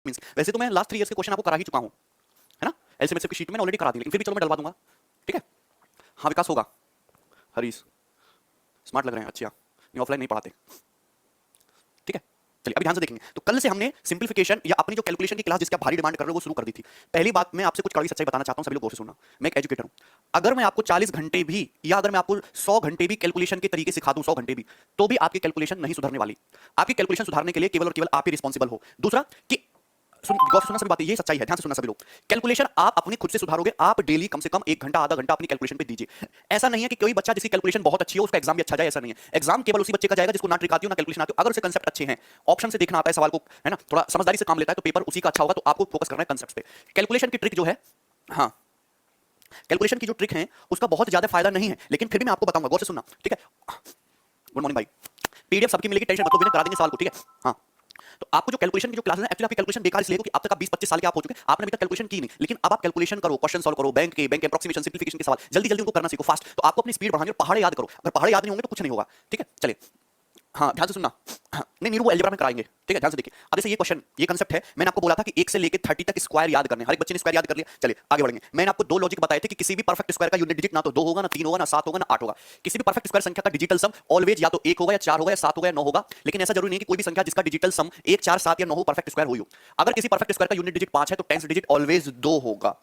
Means वैसे तो मैं लास्ट 3 इयर्स के क्वेश्चन आपको करा ही चुका हूं, है ना। एलसीएमएच की शीट में ऑलरेडी करा दी, लेकिन फिर भी चलो मैं डलवा दूंगा, ठीक है। हाँ विकास होगा, हरीश स्मार्ट लग रहे हैं, अच्छा नहीं ऑफलाइन नहीं पढ़ाते, ठीक है। चलिए अभी ध्यान से देखेंगे। तो कल से हमने सिंपलीफिकेशन या अपनी जो कैलकुलेशन की क्लास जिसकी आप भारी डिमांड कर रहे हो वो शुरू कर दी थी। पहली बात मैं आपसे कुछ कड़वी सच्चाई बताना चाहता हूं, सभी लोग गौर से सुनना। मैं एक एजुकेटर हूं, अगर मैं आपको 40 घंटे भी या अगर मैं आपको 100 घंटे भी कैलकुलेशन के तरीके सिखा दूं, 100 घंटे भी, तो भी आपकी कैलकुलेशन नहीं सुधरने वाली। आपकी कैलकुलेशन सुधारने के लिए केवल और केवल आप ही रिस्पॉन्सिबल हो। दूसरा कि गौर से सुनना, सभी बातें ये सच्चाई है, ध्यान से सुनना सभी लोग। कैलकुलेशन आप अपनी खुद से सुधारोगे, आप डेली कम से कम 1 घंटा आधा घंटा अपनी कैलकुलेशन पे दीजिए। ऐसा नहीं है कि कोई बच्चा जिसकी कैलकुलेशन बहुत अच्छी हो उसका एग्जाम भी अच्छा जाए, ऐसा नहीं है। एग्जाम केवल उसी बच्चे का जाएगा जिसको ना ट्रिक आती हो ना कैलकुलेशन आती हो। अगर उसे कंसेप्ट अच्छे हैं, ऑप्शन से देखना आता है सवाल को, है ना, थोड़ा समझदारी से काम लेता है, तो पेपर उसी का अच्छा होगा। तो आपको फोकस करना है कंसेप्ट पे। कैलकुलेशन की ट्रिक जो है, हाँ कैलकुलेशन की जो ट्रिक है उसका बहुत ज्यादा फायदा नहीं है, लेकिन फिर भी मैं आपको बताऊंगा, गौर से सुनना, ठीक है। गुड मॉर्निंग भाई, पीडीएफ सबकी मिलेगी, टेंशन मत लो, विनय करा देंगे सवाल को, ठीक है। हाँ तो आपको जो कैलकुलेशन की जो क्लासेस है, एक्चुअली आपकी कैलकुलेशन बेकार इसलिए क्योंकि अब तक आप 20-25 साल के आप हो चुके हैं, आपने अभी तक कैलकुलेशन की नहीं। लेकिन अब आप कैलकुलेशन करो, क्वेश्चन सॉल्व करो, बैंक के अप्रोक्सीमेशन सिंपलीफिकेशन के सवाल जल्दी जल्दी उनको करना सीखो फास्ट। तो आपको अपनी स्पीड बढ़ानी है, पहाड़े याद करो। अगर पहाड़े याद नहीं होंगे तो कुछ नहीं होगा, ठीक है। चलिए हाँ ध्यान से सुनना, हाँ, नहीं नीरू वो अलजेब्रा में कराएंगे, ठीक है। ध्यान से देखिए, अब जैसे ये क्वेश्चन, ये कांसेप्ट है, मैंने आपको बोला था कि 1 से लेकर 30 तक स्क्वायर याद करने, हर एक बच्चे ने स्क्वायर याद कर लिया। चलिए आगे बढ़ेंगे। मैंने आपको 2 लॉजिक बताए थे कि किसी भी परफेक्ट स्क्वायर का यूनिट डिजिट ना तो 2 होगा, ना 3 होगा, ना 7 होगा, ना 8 होगा। किसी भी परफेक्ट स्क्वायर संख्या का डिजिटल सम ऑलवेज या तो 1 होगा, या 4 होगा, या 7 होगा, या 9 होगा। लेकिन ऐसा जरूरी नहीं कि कोई भी संख्या जिसका डिजिटल सम 1, 4, 7 या 9 हो परफेक्ट स्क्वायर हुई हो। अगर किसी परफेक्ट स्क्वायर का यूनिट डिजिट 5 है तो टेंस डिजिट ऑलवेज 2 होगा।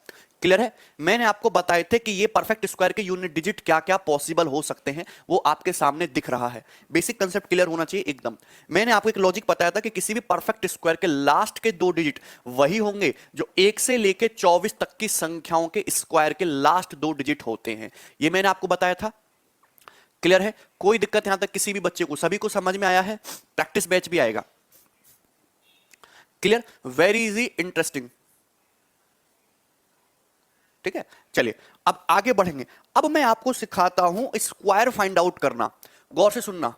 क्लियर है। मैंने आपको बताए थे कि ये परफेक्ट स्क्वायर के यूनिट डिजिट क्या क्या पॉसिबल हो सकते हैं, वो आपके सामने दिख रहा है। बेसिक कांसेप्ट क्लियर होना चाहिए एकदम। मैंने आपको एक लॉजिक बताया था कि किसी भी परफेक्ट स्क्वायर के लास्ट के 2 डिजिट वही होंगे जो 1 से लेकर 24 तक की संख्याओं के स्क्वायर के लास्ट 2 डिजिट होते हैं। ये मैंने आपको बताया था। क्लियर है। कोई दिक्कत यहां तक किसी भी बच्चे को, सभी को समझ में आया है। प्रैक्टिस बैच भी आएगा। क्लियर, वेरी इजी, इंटरेस्टिंग, ठीक है। चलिए अब आगे बढ़ेंगे। अब मैं आपको सिखाता हूं स्क्वायर फाइंड आउट करना। गौर से सुनना,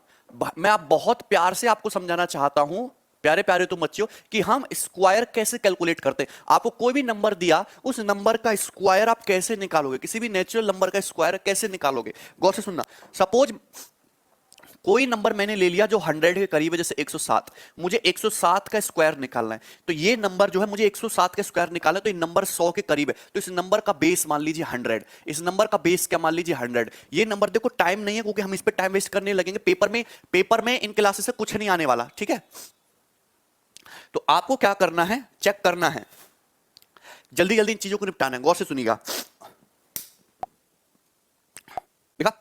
मैं आप बहुत प्यार से आपको समझाना चाहता हूं, प्यारे प्यारे तुम बच्चों, कि हम स्क्वायर कैसे कैलकुलेट करते हैं। आपको कोई भी नंबर दिया, उस नंबर का स्क्वायर आप कैसे निकालोगे, किसी भी नेचुरल नंबर का स्क्वायर कैसे निकालोगे। गौर से सुनना, सपोज कोई नंबर मैंने ले लिया जो 100 के करीब है, जैसे 107। मुझे 107 का स्क्वायर निकालना है, तो ये नंबर जो है मुझे 107 का स्क्वायर निकालना है, तो ये नंबर 100 के करीब है, तो इस नंबर का बेस मान लीजिए 100, इस नंबर का बेस क्या मान लीजिए 100। ये नंबर देखो, टाइम नहीं है क्योंकि हम इस पे टाइम वेस्ट करने लगेंगे, पेपर में इन क्लासेस से कुछ नहीं आने वाला, ठीक है। तो आपको क्या करना है, चेक करना है, जल्दी जल्दी इन चीजों को निपटाना है। गौर से सुनिएगा। देखा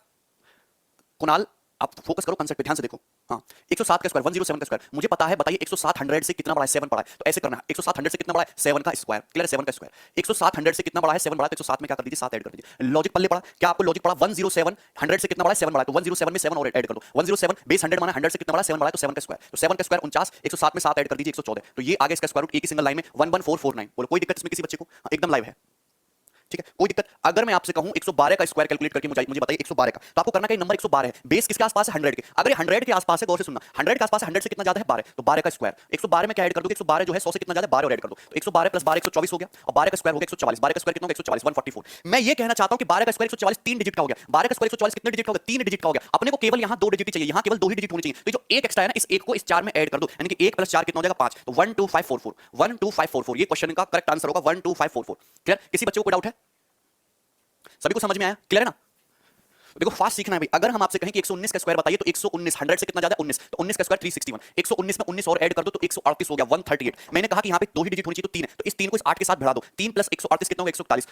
कुणाल, आप फोकस करो कंसेप्ट पे, ध्यान से देखो। हाँ 107 का स्क्वायर, 107 का स्क्वायर, मुझे पता है, बताइए 107 100 से कितना बड़ा है, 7 बड़ा है। तो ऐसे करना है, 107 100 से कितना बड़ा है, 7 का स्क्वायर। क्लियर है, 7 का स्क्वायर। 107 100 से कितना बड़ा है, 7 बड़ा है, तो 107 में क्या कर दीजिए, 7 ऐड कर दीजिए। लॉजिक पल्ले पड़ा क्या आपको, लॉजिक पड़ा। 107 100 से कितना बड़ा है, 7 बड़ा है, तो 107 में 7 और ऐड कर दो। 107 बेस 100 माना 100 से कितना बड़ा है, 7 बड़ा है, तो 7 का स्क्वायर, तो 7 का स्क्वायर 49, 107 में 7 ऐड कर दीजिए, 114। तो ये आगे इसका स्क्वायर रूट एक ही सिंगल लाइन में 11449। बोलो कोई दिक्कत इसमें किसी बच्चे को, एकदम लाइव है, ठीक है। कोई दिक्कत, अगर मैं आपसे कहूं 112 का स्क्वायर कैलकुलेट करके मुझे बताइए 112 का, तो आपको करना क्या, नंबर 112 है, बेस किसके आसपास है, 100 के। अगर ये 100 के आसपास है, गौर से सुनना, 100 के आसपास है, 100 से कितना ज्यादा है, 12, तो 12 का स्क्वायर। 112 में क्या ऐड कर दोगे, 112 जो है 100 से कितना ज्यादा है, 12 और ऐड कर दो, तो 112 प्लस 12 124 हो गया, और 12 का स्क्वायर हो गया 140। 12 का स्क्वायर कितना हो गया, 140, 144। मैं ये कहना चाहता हूं कि 12 का स्क्वायर 144 3 डिजिट का हो गया। 12 का स्क्वायर 144 कितने डिजिट का हो गया, 3 डिजिट का हो गया। अपने को केवल यहां 2 डिजिट ही चाहिए, यहां केवल 2 ही डिजिट होनी चाहिए। तो जो एक एक्स्ट्रा है ना, इस एक को इस 4 में ऐड कर दो, यानी कि 1 प्लस 4 कितना हो जाएगा, 5, तो 12544, 12544 ये क्वेश्चन का करेक्ट आंसर होगा, 12544। क्लियर, किसी बच्चे को कोई डाउट है, सभी को समझ में आया, क्लियर है ना। देखो फास्ट सीखना है भाई। अगर हम आपसे कहें कि 119 का स्क्वायर बताइए, तो 119 100 से कितना ज्यादा है, 19, तो 19 का स्क्वायर 361। 119 में 19 और ऐड कर दो तो 138 हो गया, 138। मैंने कहा कि यहां पे 2 ही डिजिट होनी चाहिए, तो 3 है, तो इस 3 को इस 8 के साथ बढ़ा दो, 3 प्लस 138 कितना होगा, 141,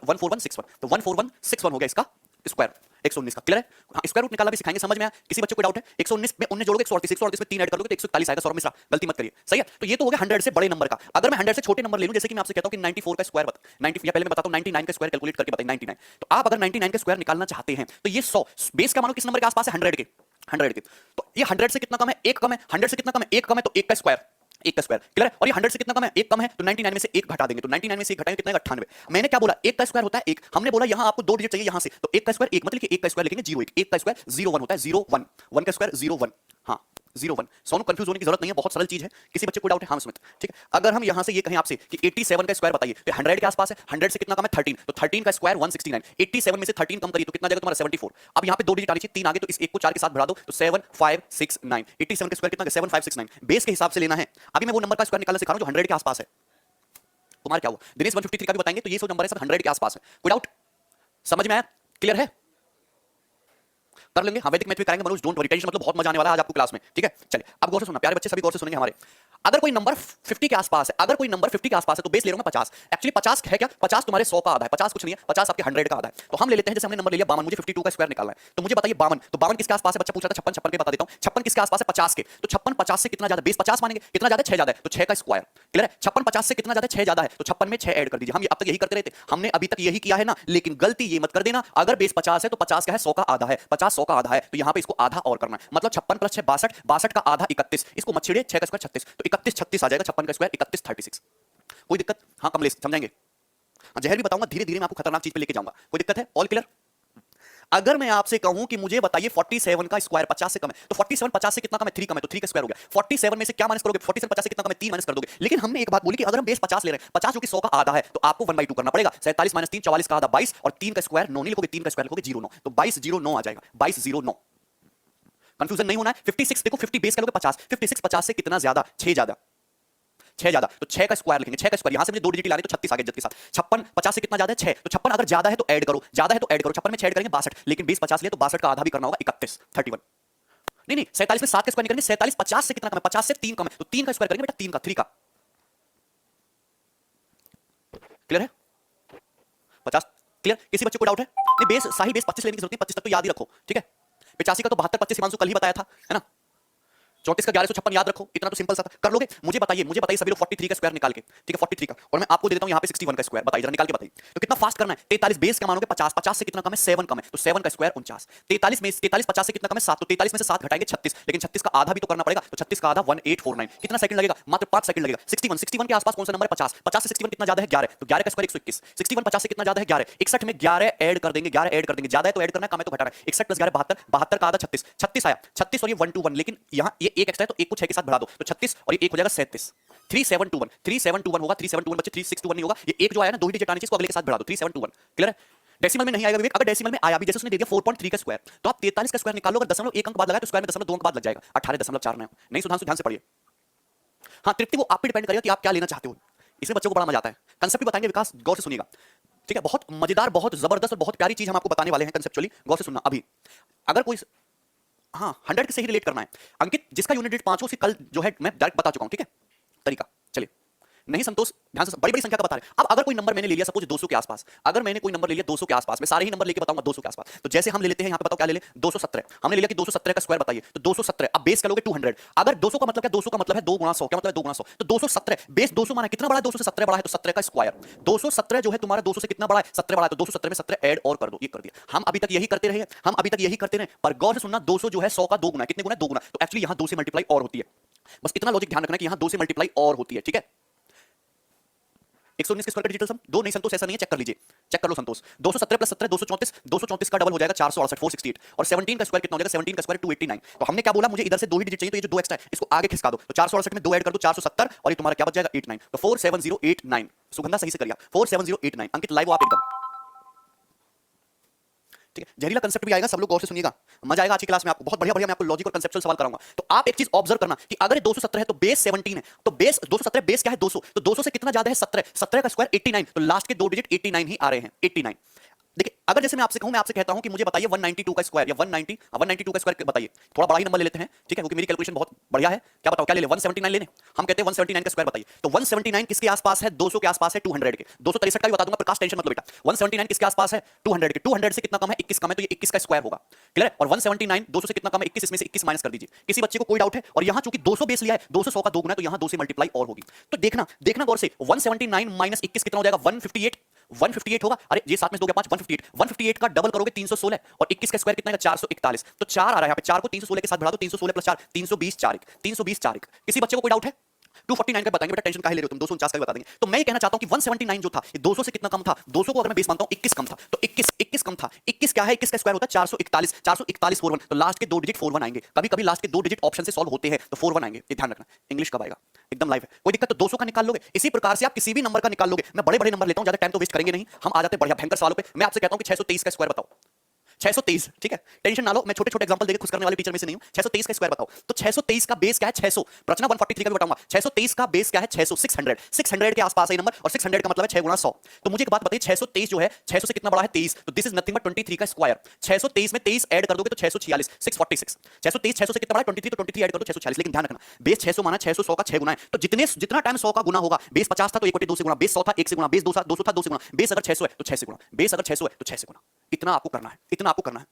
14161, तो 14161 हो गया इसका स्क्वायर 119 का। क्लियर है। हाँ स्क्वायर रूट निकालना भी सिखाएंगे, समझ में आया, किसी बच्चे को डाउट है। 119 में 19 जोड़ोगे 138, 138 में 3 ऐड कर लोगे तो 141 आएगा। सौरभ मिश्रा गलती मत करिए, सही है। तो ये तो हो गया 100 से बड़े नंबर का। अगर मैं 100 से छोटे नंबर ले लूं, जैसे कि मैं आपसे कहता हूं कि 94 का स्क्वायर बता, 90 या पहले मैं बताता हूं 99 का स्क्वायर कैलकुलेट करके बताइए, 99। तो आप अगर 99 का स्क्वायर निकालना चाहते हैं, तो ये 100 बेस का मानो किस नंबर के आसपास है, 100 के, 100 के। तो ये 100 से कितना कम है, 1 कम है, 100 से कितना कम है, 1 कम है, तो 1 का स्क्वायर, 1 का स्क्वायर। क्लियर है। और ये 100 से कितना कम है, 1 कम है, तो 99 में से 1 घटा देंगे, तो 99 में से 1 घटाएंगे कितना है, 98। मैंने क्या बोला, 1 का स्क्वायर होता है 1, हमने बोला यहां आपको 2 डिजिट चाहिए यहां से, तो 1 का स्क्वायर 1 मतलब कि 1 का स्क्वायर लिखेंगे 01, 1 का स्क्वायर 01 होता है, 01, 1 का स्क्वायर 01, हां 01। सोनू कंफ्यूज होने की जरूरत नहीं है, बहुत सरल चीज है। किसी बच्चे को डाउट है? हाँ स्मित, ठीक है। अगर हम यहां से ये कहें आपसे कि 87 का स्क्वायर बताइए, तो 100 के आसपास है। 100 से कितना कम है? 13, तो 13 का स्क्वायर 169। 87 में से 13 कम करिए तो कितना जाएगा तुम्हारा? 74। अब यहां पे दो डिजिट आनी चाहिए, 3 आगे, तो इस एक को 4 के साथ बढ़ा दो तो 7569। 87 का स्क्वायर कितना? 7569। बेस के हिसाब से लेना है। अभी मैं वो नंबर का स्क्वायर निकालना सिखा रहा हूं जो 100 के आसपास है। तुम्हारा क्या हुआ? दिनेश 153 का भी बताएंगे, तो ये सो नंबर है सब 100 के आसपास है। कोई डाउट? समझ में आया? क्लियर है? कर लेंगे। हाँ वैदिक मैथ भी करेंगे मनोज, डोंट वरी, टेंशन मतलब बहुत मजा आने वाला है आज आपको क्लास में, ठीक है। चलिए अब गौर से सुनना, प्यारे बच्चे सभी गौर से सुनेंगे हमारे। अगर कोई नंबर 50 के आसपास है, अगर कोई नंबर 50 के आसपास है तो बेस ले रहा हूं मैं 50। एक्चुअली 50 है क्या? 50 तुम्हारे 100 का आधा है, 50 कुछ नहीं है, 50 आपके 100 का आधा है। तो हम ले लेते हैं, जैसे हमने नंबर ले लिया 52, मुझे 52 का स्क्वायर निकालना है, तो मुझे बताइए 52, तो 52 किसके आसपास है? बच्चा पूछ रहा था 56, 56 के बता देता हूं। 56 किसके आसपास है? 50 के। तो 56 50 से कितना ज्यादा? बेस 50 मानेंगे, कितना ज्यादा? 6 ज्यादा है, तो 6 का स्क्वायर। क्लियर है? 56 50 से कितना ज्यादा? 6 ज्यादा है, तो 56 में 6 ऐड कर दीजिए। हम अब तक यही करते रहते, हमने अभी तक यही किया है ना, लेकिन गलती ये मत कर देना, अगर बेस 50 है तो 50 क्या है? 100 का आधा है, 50 100 का आधा है, तो यहां पे इसको आधा और करना है, मतलब 56 + 6 62, 62 का आधा 31, इसको मत छेड़िए, 6 का स्क्वायर 36, तो 31 36 आ जाएगा, 56 का स्क्वायर 31 36। कोई दिक्कत? हाँ कमलेश समझाएंगे। हाँ, जहर भी बताऊंगा, धीरे धीरे मैं आपको खतरनाक चीज पे लेके जाऊंगा। कोई दिक्कत है? All clear? अगर मैं आपसे कहूं कि मुझे बताइए 47 का स्क्वायर 50 से कम है, तो 47 50 से कितना कम है? 3 कम है, तो 3 का स्क्वायर हो गया। 47 में से क्या माइनस करोगे? 47 50 से कितना कम है? 3 माइनस कर दोगे। लेकिन हमने एक बात बोली कि अगर हम बेस 50 ले रहे हैं, 50 जो कि 100 का आधा है, तो आपको 1/2 करना पड़ेगा। 47 - 3 44 का आधा 22, और 3 का स्क्वायर 9 नहीं लिखोगे, 3 का स्क्वायर लिखोगे 09, तो 2209 आ जाएगा, 2209। कंफ्यूजन नहीं होना है। 56 देखो, 50 बेस का लोगे 50, 56 50 से कितना ज्यादा? 6 ज्यादा, 6 ज्यादा, तो 6 का स्क्वायर लिखेंगे। 6 का स्क्वायर, यहां से मुझे दो डिजिट लाने, तो 36 आगे इज्जत के साथ। 56 50 से कितना ज्यादा है? 6, तो 56 अगर ज्यादा है तो ऐड करो, ज्यादा है तो ऐड करो। 56 में 6 ऐड करेंगे 62, लेकिन बेस 50 लिया तो 62 का आधा भी करना होगा, 31 31। नहीं नहीं, 47 में 7 का स्क्वायर नहीं करेंगे, 47 50 से कितना कम है? 50 से 3 कम है, तो 3 का स्क्वायर करेंगे बेटा, 3 का 3 का। क्लियर है? 50 क्लियर? किसी बच्चे को डाउट है? नहीं, बेस शाही बेस 25 लेने की जरूरत नहीं, 25 तक तो याद ही रखो, ठीक है। 85 का तो 72 25 हिमांशु कल ही बताया था, है ना। 34 का 1156 याद रखो, इतना तो सिंपल सा था, कर लोगे। मुझे बताइए सभी लोग 43 का स्क्वायर निकाल के, ठीक है 43 का, और मैं आपको दे देता हूं यहां पे 61 का स्क्वायर, बताइए जरा निकाल के बताइए। तो कितना फास्ट करना है? 43 बेस क्या मानोगे? 50, 50 से कितना कम है? 7 कम है, तो 7 का स्क्वायर 49। 43 में 43 50 से कितना कम है? 7, तो 43 में से 7 घटाएंगे 36, लेकिन 36 का आधा भी तो करना पड़ेगा, तो 36 का आधा 1849। कितना सेकंड लगेगा? मात्र 5 सेकंड लगेगा। 61 61 के आसपास कौन सा नंबर है? 50, 50 से 61 कितना ज्यादा है? 11, तो 11 का स्क्वायर 121। 61 50 से कितना ज्यादा है? 11, 61 में 11 ऐड कर देंगे, 11 ऐड कर देंगे, ज्यादा है तो ऐड करना है, कम है तो घटाना है। 61 + 11 72, 72 का आधा 36, 36 आया, 36 और ये 1 to 1, लेकिन यहां ये एक एक्स्ट्रा है, तो एक को 6 के साथ बढ़ा दो, तो 36 और ये एक हो जाएगा 37। 3721 3721 होगा, 3721 बच्चे 3621 नहीं होगा, ये एक जो आया ना दो ही डिजिट आने चाहिए, इसको अगले के साथ बढ़ा दो, 3721। क्लियर है? डेसिमल में नहीं आएगा विवेक, अगर डेसिमल में आया भी, जैसे उसने दे दिया 4.3 का स्क्वायर, तो आप 43 का स्क्वायर निकालो, अगर दशमलव 1 अंक बाद लगाए तो स्क्वायर में दशमलव 2 अंक बाद लग जाएगा, 18.49। नहीं सुधांशु, ध्यान से पढ़िए। हाँ तृप्ति, वो आप पे डिपेंड करेगा कि आप क्या लेना चाहते हो, इसमें बच्चों को बड़ा मजा आता है। कंसेप्ट भी बताएंगे विकास, गौर से सुनिएगा, ठीक है। बहुत मजेदार, बहुत जबरदस्त और बहुत प्यारी चीज हम आपको बताने वाले हैं कंसेप्चुअली, गौर से सुनना। अभी अगर कोई, हाँ 100 से ही रिलेट करना है। अंकित जिसका यूनिट डिजिट 5 हो, उसकी कल जो है मैं डायरेक्ट बता चुका हूं, ठीक है तरीका। चलिए, नहीं संतोष, ध्यान से, बड़ी बड़ी संख्या का बता रहे हैं। अब अगर कोई नंबर मैंने ले लिया सपोज 200 के आसपास, अगर मैंने कोई नंबर ले लिया 200 के आसपास, मैं सारे ही नंबर लेके बताऊंगा 200 के आसपास। तो जैसे हम ले लेते हैं, यहां पे बताओ क्या ले ले? 217। हमने ले लिया कि 217 का स्क्वायर बताइए, तो 217, अब बेस का लोगे 200। अगर 200 का मतलब क्या? 200 का मतलब है 2 गुणा 100, क्या मतलब है 2 गुणा 100, तो 217 बेस 200 माना कितना बड़ा है? 200 से 17 बड़ा है, तो 17 का स्क्वायर। 217 जो है तुम्हारा 200 से कितना बड़ा है? 17 बड़ा है, तो 217 में 17 ऐड और कर दो, ये कर दिया। हम अभी तक यही करते रहे, हम अभी तक यही करते रहे, पर गौर से सुनना, 200 जो है 100 का 2 गुना, कितने गुना? 2 गुना, तो एक्चुअली यहां 2 से मल्टीप्लाई और होती है। बस इतना लॉजिक ध्यान रखना कि यहां 2 से मल्टीप्लाई और होती है, ठीक है। 119 के स्क्वायर का डिजिटल सम 2 नहीं संतोष, ऐसा नहीं है, चेक कर लीजिए, चेक कर लो संतोष। 217 + 17 234, 234 का डबल हो जाएगा 468 468, और 17 का स्क्वायर कितना हो जाएगा? 17 का स्क्वायर 289। तो हमने क्या बोला? मुझे इधर से दो ही डिजिट चाहिए, तो ये जो दो एक्स्ट्रा है इसको आगे खिसका दो, तो 468 में 2 ऐड कर दो, 470, और ये तुम्हारा क्या बच जाएगा? 89, तो 47089। सुगंधा सही से करिए, 47089। अंकित लाइव आप एकदम, ठीक है। जहरीला कंसेप्ट भी आएगा, सब लोग गौर से सुनिएगा, मजा आएगा आज की क्लास में आपको, बहुत बढ़िया बढ़िया मैं आपको लॉजिक और कंसेप्चुअल सवाल कराऊंगा। तो आप एक चीज ऑब्जर्व करना कि अगर 217 है तो बेस 17 है, तो बेस 217 बेस क्या है? 200, तो 200 से कितना ज्यादा है? 17, 17 का स्क्वायर 89, तो लास्ट के दो डिजिट 89 ही आ रहे हैं, 89। देखिए, अगर जैसे मैं आपसे कहूं, मैं आपसे कहता हूं कि मुझे बताइए 192 का स्क्वायर, या 192 का स्क्वायर बताइए, थोड़ा बड़ा ही नंबर ले लेते हैं, ठीक है, क्योंकि मेरी कैलकुलेशन बहुत बढ़िया है। क्या बताओ, क्या ले ले? 179 लेने, हम कहते हैं 179 का स्क्वायर बताइए। तो 179 किसके आसपास है? 200 के आसपास है, 200 के। 263 का भी बता दूंगा, प्रकाश टेंशन मतलब बेटा। 179 किसके आसपास है? 200 के। 200 से कितना कम है? 21 कम है, तो ये 21 का स्क्वायर होगा। क्लियर है? और 179 200 से कितना कम है? 21, इसमें से 21 माइनस कर दीजिए। किसी बच्चे को कोई डाउट है? और यहां चूंकि 200 बेस लिया है, 200 100 का 2 गुना है, तो यहां 2 से मल्टीप्लाई और होगी। तो देखना देखना गौर से, 179 माइनस 21 कितना हो जाएगा? 158, 158 होगा। अरे ये 7 में 2 गया 5, 158, 158 का डबल करोगे 316, और 21 का स्क्वायर कितना है? 441, तो 4 आ रहा है यहाँ पे, 4 को 316 के साथ बढ़ा दो, 316 + 4 320, 4 1, 320 4 1। किसी बच्चे को कोई डाउट है? 249 का बताएंगे बेटा, टेंशन काहे ले रहे हो तुम, 249 का भी बता देंगे। तो मैं ये कहना चाहता हूं कि 179 जो था ये 200 से कितना कम था, 200 को अगर मैं बेस मानता हूं 21 कम था, तो 21 कम था, 21 क्या है, 21 का स्क्वायर होता है 441, 441 41, तो लास्ट के दो डिजिट 41 आएंगे, कभी कभी लास्ट के दो डिजिट ऑप्शन से सॉल्व होते हैं तो 41 आएंगे, ये ध्यान रखना। इंग्लिश कब आएगा एकदम लाइव है, कोई दिक्कत तो 200 का निकाल लोगे, इसी प्रकार से आप किसी भी नंबर का निकाल लोगे। मैं बड़े बड़े नंबर लेता हूं, ज्यादा टाइम तो वेस्ट करेंगे नहीं, हम आ जाते बढ़िया भयंकर सवालों पे। मैं आपसे कहता हूं कि 623 का स्क्वायर बताओ, 623, ठीक है, टेंशन ना लो, मैं छोटे छोटे एग्जांपल देके खुश करने वाले टीचर में से नहीं हूं। 623 का स्क्वायर बताओ, तो 623 का बेस क्या है 600, रचना 143 का भी बताऊंगा। 623 का बेस क्या है 600, 600 के आसपास है नंबर, और 600 का मतलब है 6 गुना 100। तो मुझे एक बात बताइए, 623 जो है 600 से कितना बड़ा है 23, तो दिस इज नथिंग बट 23 का स्क्वायर। 623 में 23 ऐड कर दोगे तो 646, 646। 623 600 से कितना बड़ा है 23, तो 23 ऐड कर दो 646। लेकिन ध्यान रखना, बेस 600 माना 600 100 का 6 गुना है, तो जितना टाइम 100 का गुना होगा, बेस 50 था तो 1/2 से गुना, बेस 100 था 1 से गुना, बेस 200 था 2 से गुना, बेस अगर 600 है तो 6 से गुना, बेस अगर 600 है तो 6 से गुना। इतना आपको करना है, इतना आपको करना है।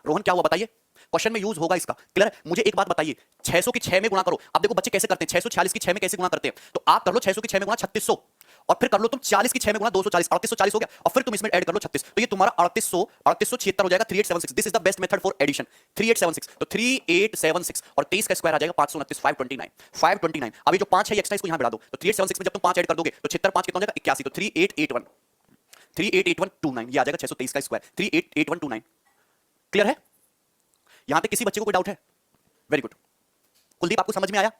रोहन क्या हुआ बताइए, क्वेश्चन में यूज होगा इसका, क्लियर है। मुझे एक बात बताइए, 600 की 6 में गुणा करो। अब देखो बच्चे कैसे करते हैं, 646 की 6 में कैसे गुणा करते हैं, तो आप कर लो 600 की 6 में गुणा 3600, और फिर कर लो तुम 40 की 6 में गुणा 240, 3840 हो गया, और फिर तुम इसमें ऐड कर लो 36, तो ये तुम्हारा 3876 हो जाएगा, 3876। This is the best method for addition, 3876, तो 3876 और 23 का स्क्वायर आ जाएगा 529, 529। अभी जो 5 है एक्स्ट्रा इसको यहां बढ़ा दो, तो 3876 में जब तुम 5 ऐड कर दोगे तो 76 5 कितना हो जाएगा 81, तो 388129, ये आ जाएगा 623 का स्क्वायर, 388129। क्लियर है, यहां पे किसी बच्चे को कोई डाउट है? वेरी गुड, कुलदीप आपको समझ में आया।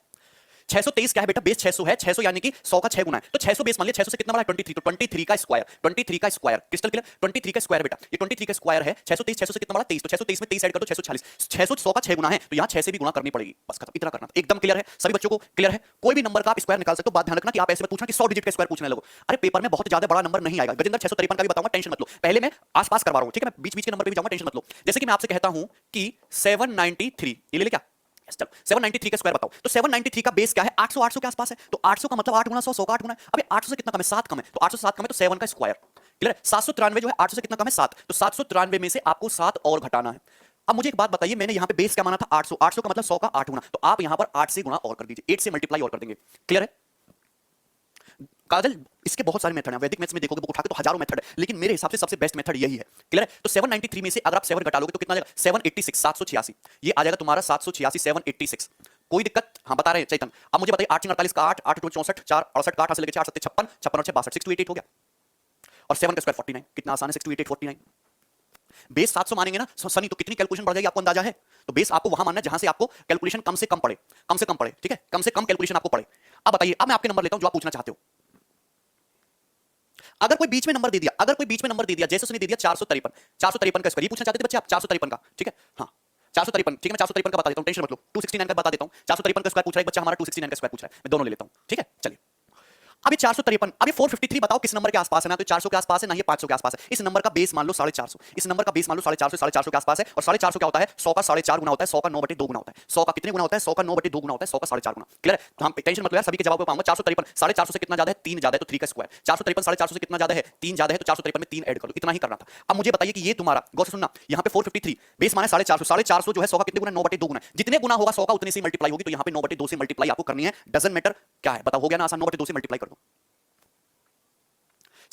623 क्या है बेटा, बेस 600 है, 600 यानी कि 100 का 6 गुना है, तो 600 बेस मान लिया, 600 से कितना बड़ा है 23, तो 23 का स्क्वायर, 23 का स्क्वायर, क्रिस्टल क्लियर, 23 का स्क्वायर बेटा, ये 23 का स्क्वायर है। 623 600 से कितना बड़ा 23, तो 623 में 23 ऐड कर दो 640, 600 100 का 6 गुना है, तो यहां 6 से भी गुणा करनी पड़ेगी, बस खत्म, इतना करना। एकदम क्लियर है सभी बच्चों को, क्लियर है। कोई भी नंबर का आप स्क्वायर निकाल सकते हो, बात ध्यान रखना कि आप ऐसे मत पूछना कि 100 डिजिट का स्क्वायर पूछने लगो, अरे पेपर में बहुत ज्यादा बड़ा नंबर नहीं आएगा। गजेंद्र 653 का भी बताऊंगा, टेंशन मत लो, पहले मैं आसपास करवा रहा हूं, ठीक है, मैं बीच बीच के नंबर पे भी जाऊंगा, टेंशन मत लो। जैसे कि मैं आपसे कहता हूं कि 793, ये ले ले क्या 793 का स्क्वायर बताओ, तो 793 का बेस क्या है 800, 800 के आसपास है, तो 800 का मतलब 8 गुना 100, 100 का 8 गुना है। अबे 800 से कितना कम है 7 कम है, तो 800 से 7 कम है तो 7 का स्क्वायर, क्लियर है। 793 जो है 800 से कितना कम है 7, तो 793 में से आपको 7 और घटाना है। अब मुझे एक बात बताइए, मैंने यहां पे बेस क्या माना था 800, 800 का मतलब 100 का 8 गुना, तो आप यहां पर 8 से गुना और कर दीजिए, 8 से मल्टीप्लाई और कर देंगे, क्लियर है। काजल इसके बहुत सारे मेथड हैं, वैदिक मैथ्स में देखोगे बुक उठा के तो हजारों मेथड है, लेकिन मेरे हिसाब से सबसे बेस्ट मेथड यही है, क्लियर है। तो 793 में से अगर आप 7 घटा लोगे तो कितना आ जाएगा 786, 786, ये आ जाएगा तुम्हारा 786, 786। कोई दिक्कत, हाँ बता रहे हैं चैतन। अब मुझे बताइए 8 48 का 8, 8 64, 4 68 का 8 से लेके 4 7 56, 56 और 6 62, 6 2 8 8 हो गया, और 7 का स्क्वायर 49, कितना आसान है 6 2 8 8 49। बेस 700 मानेंगे ना सनी, तो कितनी कैलकुलेशन बढ़ जाएगी आपको अंदाजा है। तो बेस आपको वहां मानना है जहां से आपको कैलकुलेशन कम से कम पड़े, कम से कम पड़े, ठीक है, कम से कम कैलकुलेशन आपको पड़े। अब बताइए, अब मैं आपके नंबर लेता हूं जो आप पूछना चाहते हो। अगर कोई बीच में नंबर दे दिया, अगर कोई बीच में नंबर दे दिया, जैसे उसने दे दिया 453, 453 का स्क्वायर, ये पूछना चाहते थे बच्चे आप 453 का, ठीक है, हाँ 453, ठीक है, मैं 453 का बता देता हूं, टेंशन मत लो, 269 का बता देता हूं। 453 का स्क्वायर पूछ रहा है बच्चा हमारा, 269 का स्क्वायर पूछ रहा है, मैं दोनों ले लेता हूं, ठीक है। चलिए अभी 453, अभी 453 बताओ किस नंबर के आसपास है, ना तो 400 के आसपास है ना ये 500 के आसपास है। इस नंबर का बेस मान लो 450, इस नंबर का बेस मान लो 450, 450 के आसपास है, और 450 क्या होता है 100 का 4.5 गुना होता है, 100 का 9/2 गुना होता है, 100 का कितने गुना होता है 100 का 9/2 गुना होता है, 100 का 4.5 गुना, क्लियर है। तो हम टेंशन मत लो यार, सभी के जवाब पे पाऊंगा। 453 450 से कितना ज्यादा है 3 ज्यादा है, तो 3 का स्क्वायर। 453 450 से कितना ज्यादा है 3 ज्यादा है, तो 453 में 3 ऐड कर लो, इतना ही करना था। अब मुझे बताइए कि ये तुम्हारा गौर से सुनना, यहाँ पे 453 बेस माने 450, 450 जो है 100 का कितने गुना 9/2 गुना, जितने गुना होगा 100 का उतने से मल्टीप्लाई होगी, तो यहाँ पे 9/2 से मल्टीप्लाई आपको करनी है, डजंट मैटर क्या है, बताओ हो गया ना आसान, 9/2 से मल्टीप्लाई कर दो।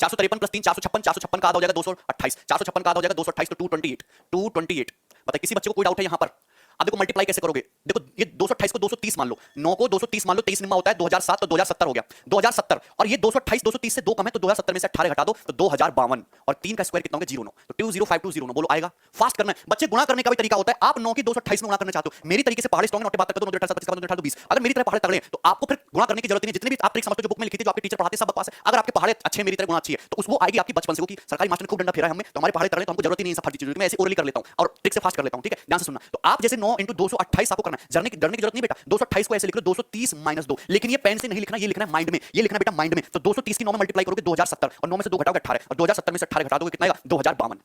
453 प्लस 3 456, 456 का आधा हो जाएगा 228, 456 का आधा हो जाएगा 228, तो 228, 228। बताइए किसी बच्चे को कोई डाउट है यहां पर? अब देखो मल्टीप्लाई कैसे करोगे, देखो ये 228 को 230 मान लो, 9 को 230 मान लो, 23 निम्मा होता है 2007, तो 2070 हो गया 2070, और ये 228 230 से 2 कम है, तो 2070 में से 18 घटा दो तो 2052, और 3 का स्क्वायर कितना होगा 09, तो 205209 बोलो आएगा। फास्ट करना है बच्चे, गुणा करने का भी तरीका होता है। आप 9 की 228 में गुणा करना चाहते हो, मेरी तरीके से पहाड़ी स्ट्रांग नोटे बात करते हो 20 अगर मेरी तरह पहाड़े तगड़े तो आपको फिर गुणा करने की जरूरत नहीं, जितने भी आप ट्रिक समझते हो जो बुक में लिखी थी जो आपके टीचर पढ़ाते सब बकवास है। अगर आपके पहाड़े अच्छे मेरी तरह गुणा अच्छी है तो उसको आएगी आपकी बचपन से, क्योंकि सरकारी मास्टर ने खूब डंडा फेरा है हमें, तो हमारे पहाड़े तगड़े तो हमको जरूरत ही नहीं है सब फर्जी चीजों की, मैं ऐसे ओरली कर लेता हूं और ट्रिक से फास्ट कर लेता हूं, ठीक है ध्यान से सुनना। तो आप जैसे 9 × 228 आपको करना है, डरने की जरूरत नहीं बेटा, 228 को ऐसे लिख लो 230 - 2, लेकिन ये पेन से नहीं लिखना, ये लिखना है माइंड में, ये लिखना बेटा माइंड में। तो 230 की 9 में मल्टीप्लाई करोगे 2070, और 9 में से 2 घटाओगे 18, और 2070 में से 18 घटा दोगे कितना आएगा 2052।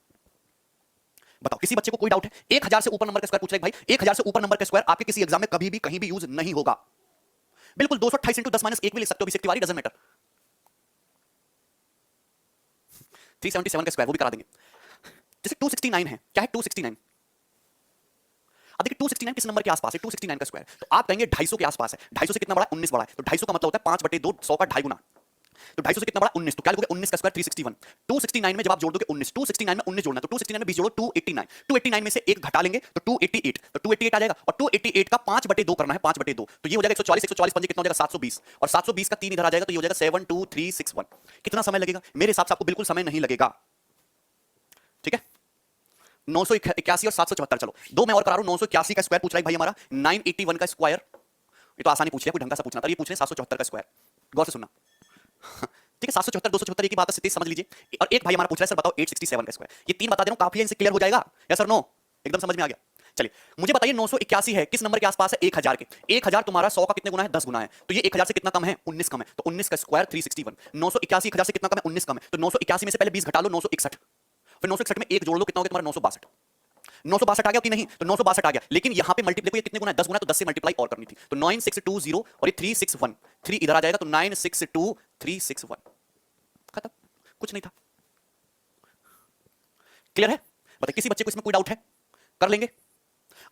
बताओ किसी बच्चे को कोई डाउट है? 1000 से ऊपर नंबर का स्क्वायर पूछ रहे भाई, 1000 से ऊपर नंबर का स्क्वायर आपके किसी एग्जाम में कभी भी कहीं भी यूज नहीं होगा। बिल्कुल 228 × 10 - 1 भी लिख सकते हो, अभिषेक तिवारी, डजंट मैटर। 377 का स्क्वायर वो भी करा देंगे। जैसे 269 है, क्या है 269, अब देखिए 269 किस नंबर के आसपास है 269 का स्क्वायर, तो आप कहेंगे 250 के आसपास है। 250 से कितना बड़ा है 19 बड़ा है, तो 250 का मतलब होता है 5/2, 100 का 2.5 गुना। तो 250 से कितना बड़ा 19, तो क्या लिखोगे 19 का स्क्वायर 361। 269 में जब आप जोड़ दोगे 19, 269 में 19 जोड़ना है, तो 269 में 20 जोड़ो 289, 289 में से एक घटा लेंगे तो 288, तो 288 आ जाएगा, और 288 का 5/2 करना है, 5/2, तो ये हो जाएगा 140, 140 पंजे कितना हो जाएगा 720, और 720 का 3 इधर आ जाएगा तो ये हो जाएगा 72361। कितना समय लगेगा? मेरे हिसाब से आपको बिल्कुल समय नहीं लगेगा, ठीक है। 981 और 774, चलो दो मैं और करा रहा हूं। 981 का स्क्वायर पूछ रहा है भाई हमारा, 981 का स्क्वायर, ये तो आसानी पूछ लिया, कोई ढंग का सा पूछना था, ये पूछ रहे 774 का स्क्वायर, गौर से सुनना, ठीक है। 774 274 एक ही बात है, समझ लीजिए। और एक भाई हमारा पूछ रहा है सर बताओ 867 का स्क्वायर, ये तीन बता दे रहा हूं, काफी है, इनसे क्लियर हो जाएगा या सर नो? एकदम समझ में आ गया। चलिए मुझे बताइए 981 है, किस नंबर के आसपास है? 1000 के। 1000 तुम्हारा 100 का कितने गुना है? 10 गुना है, तो ये 1000 से कितना कम है? 19 कम है, तो 19 का स्क्वायर 361। 981 1000 से कितना कम है? 19 कम है, तो 981 में से पहले 20 घटा लो, 961, फिर 961 में एक जोड़ लो, कितना हो गया तुम्हारा? 962। 962 आ गया कि नहीं? तो 962 आ गया, लेकिन यहां पे मल्टीप्लाई ये कितने गुना है? 10 गुना, तो 10 से मल्टीप्लाई और करनी थी, तो 9620 और ये 361, 3 इधर आ जाएगा तो 962361, खत्म, कुछ नहीं था। क्लियर है? बताइए किसी बच्चे को इसमें कोई डाउट है? कर लेंगे।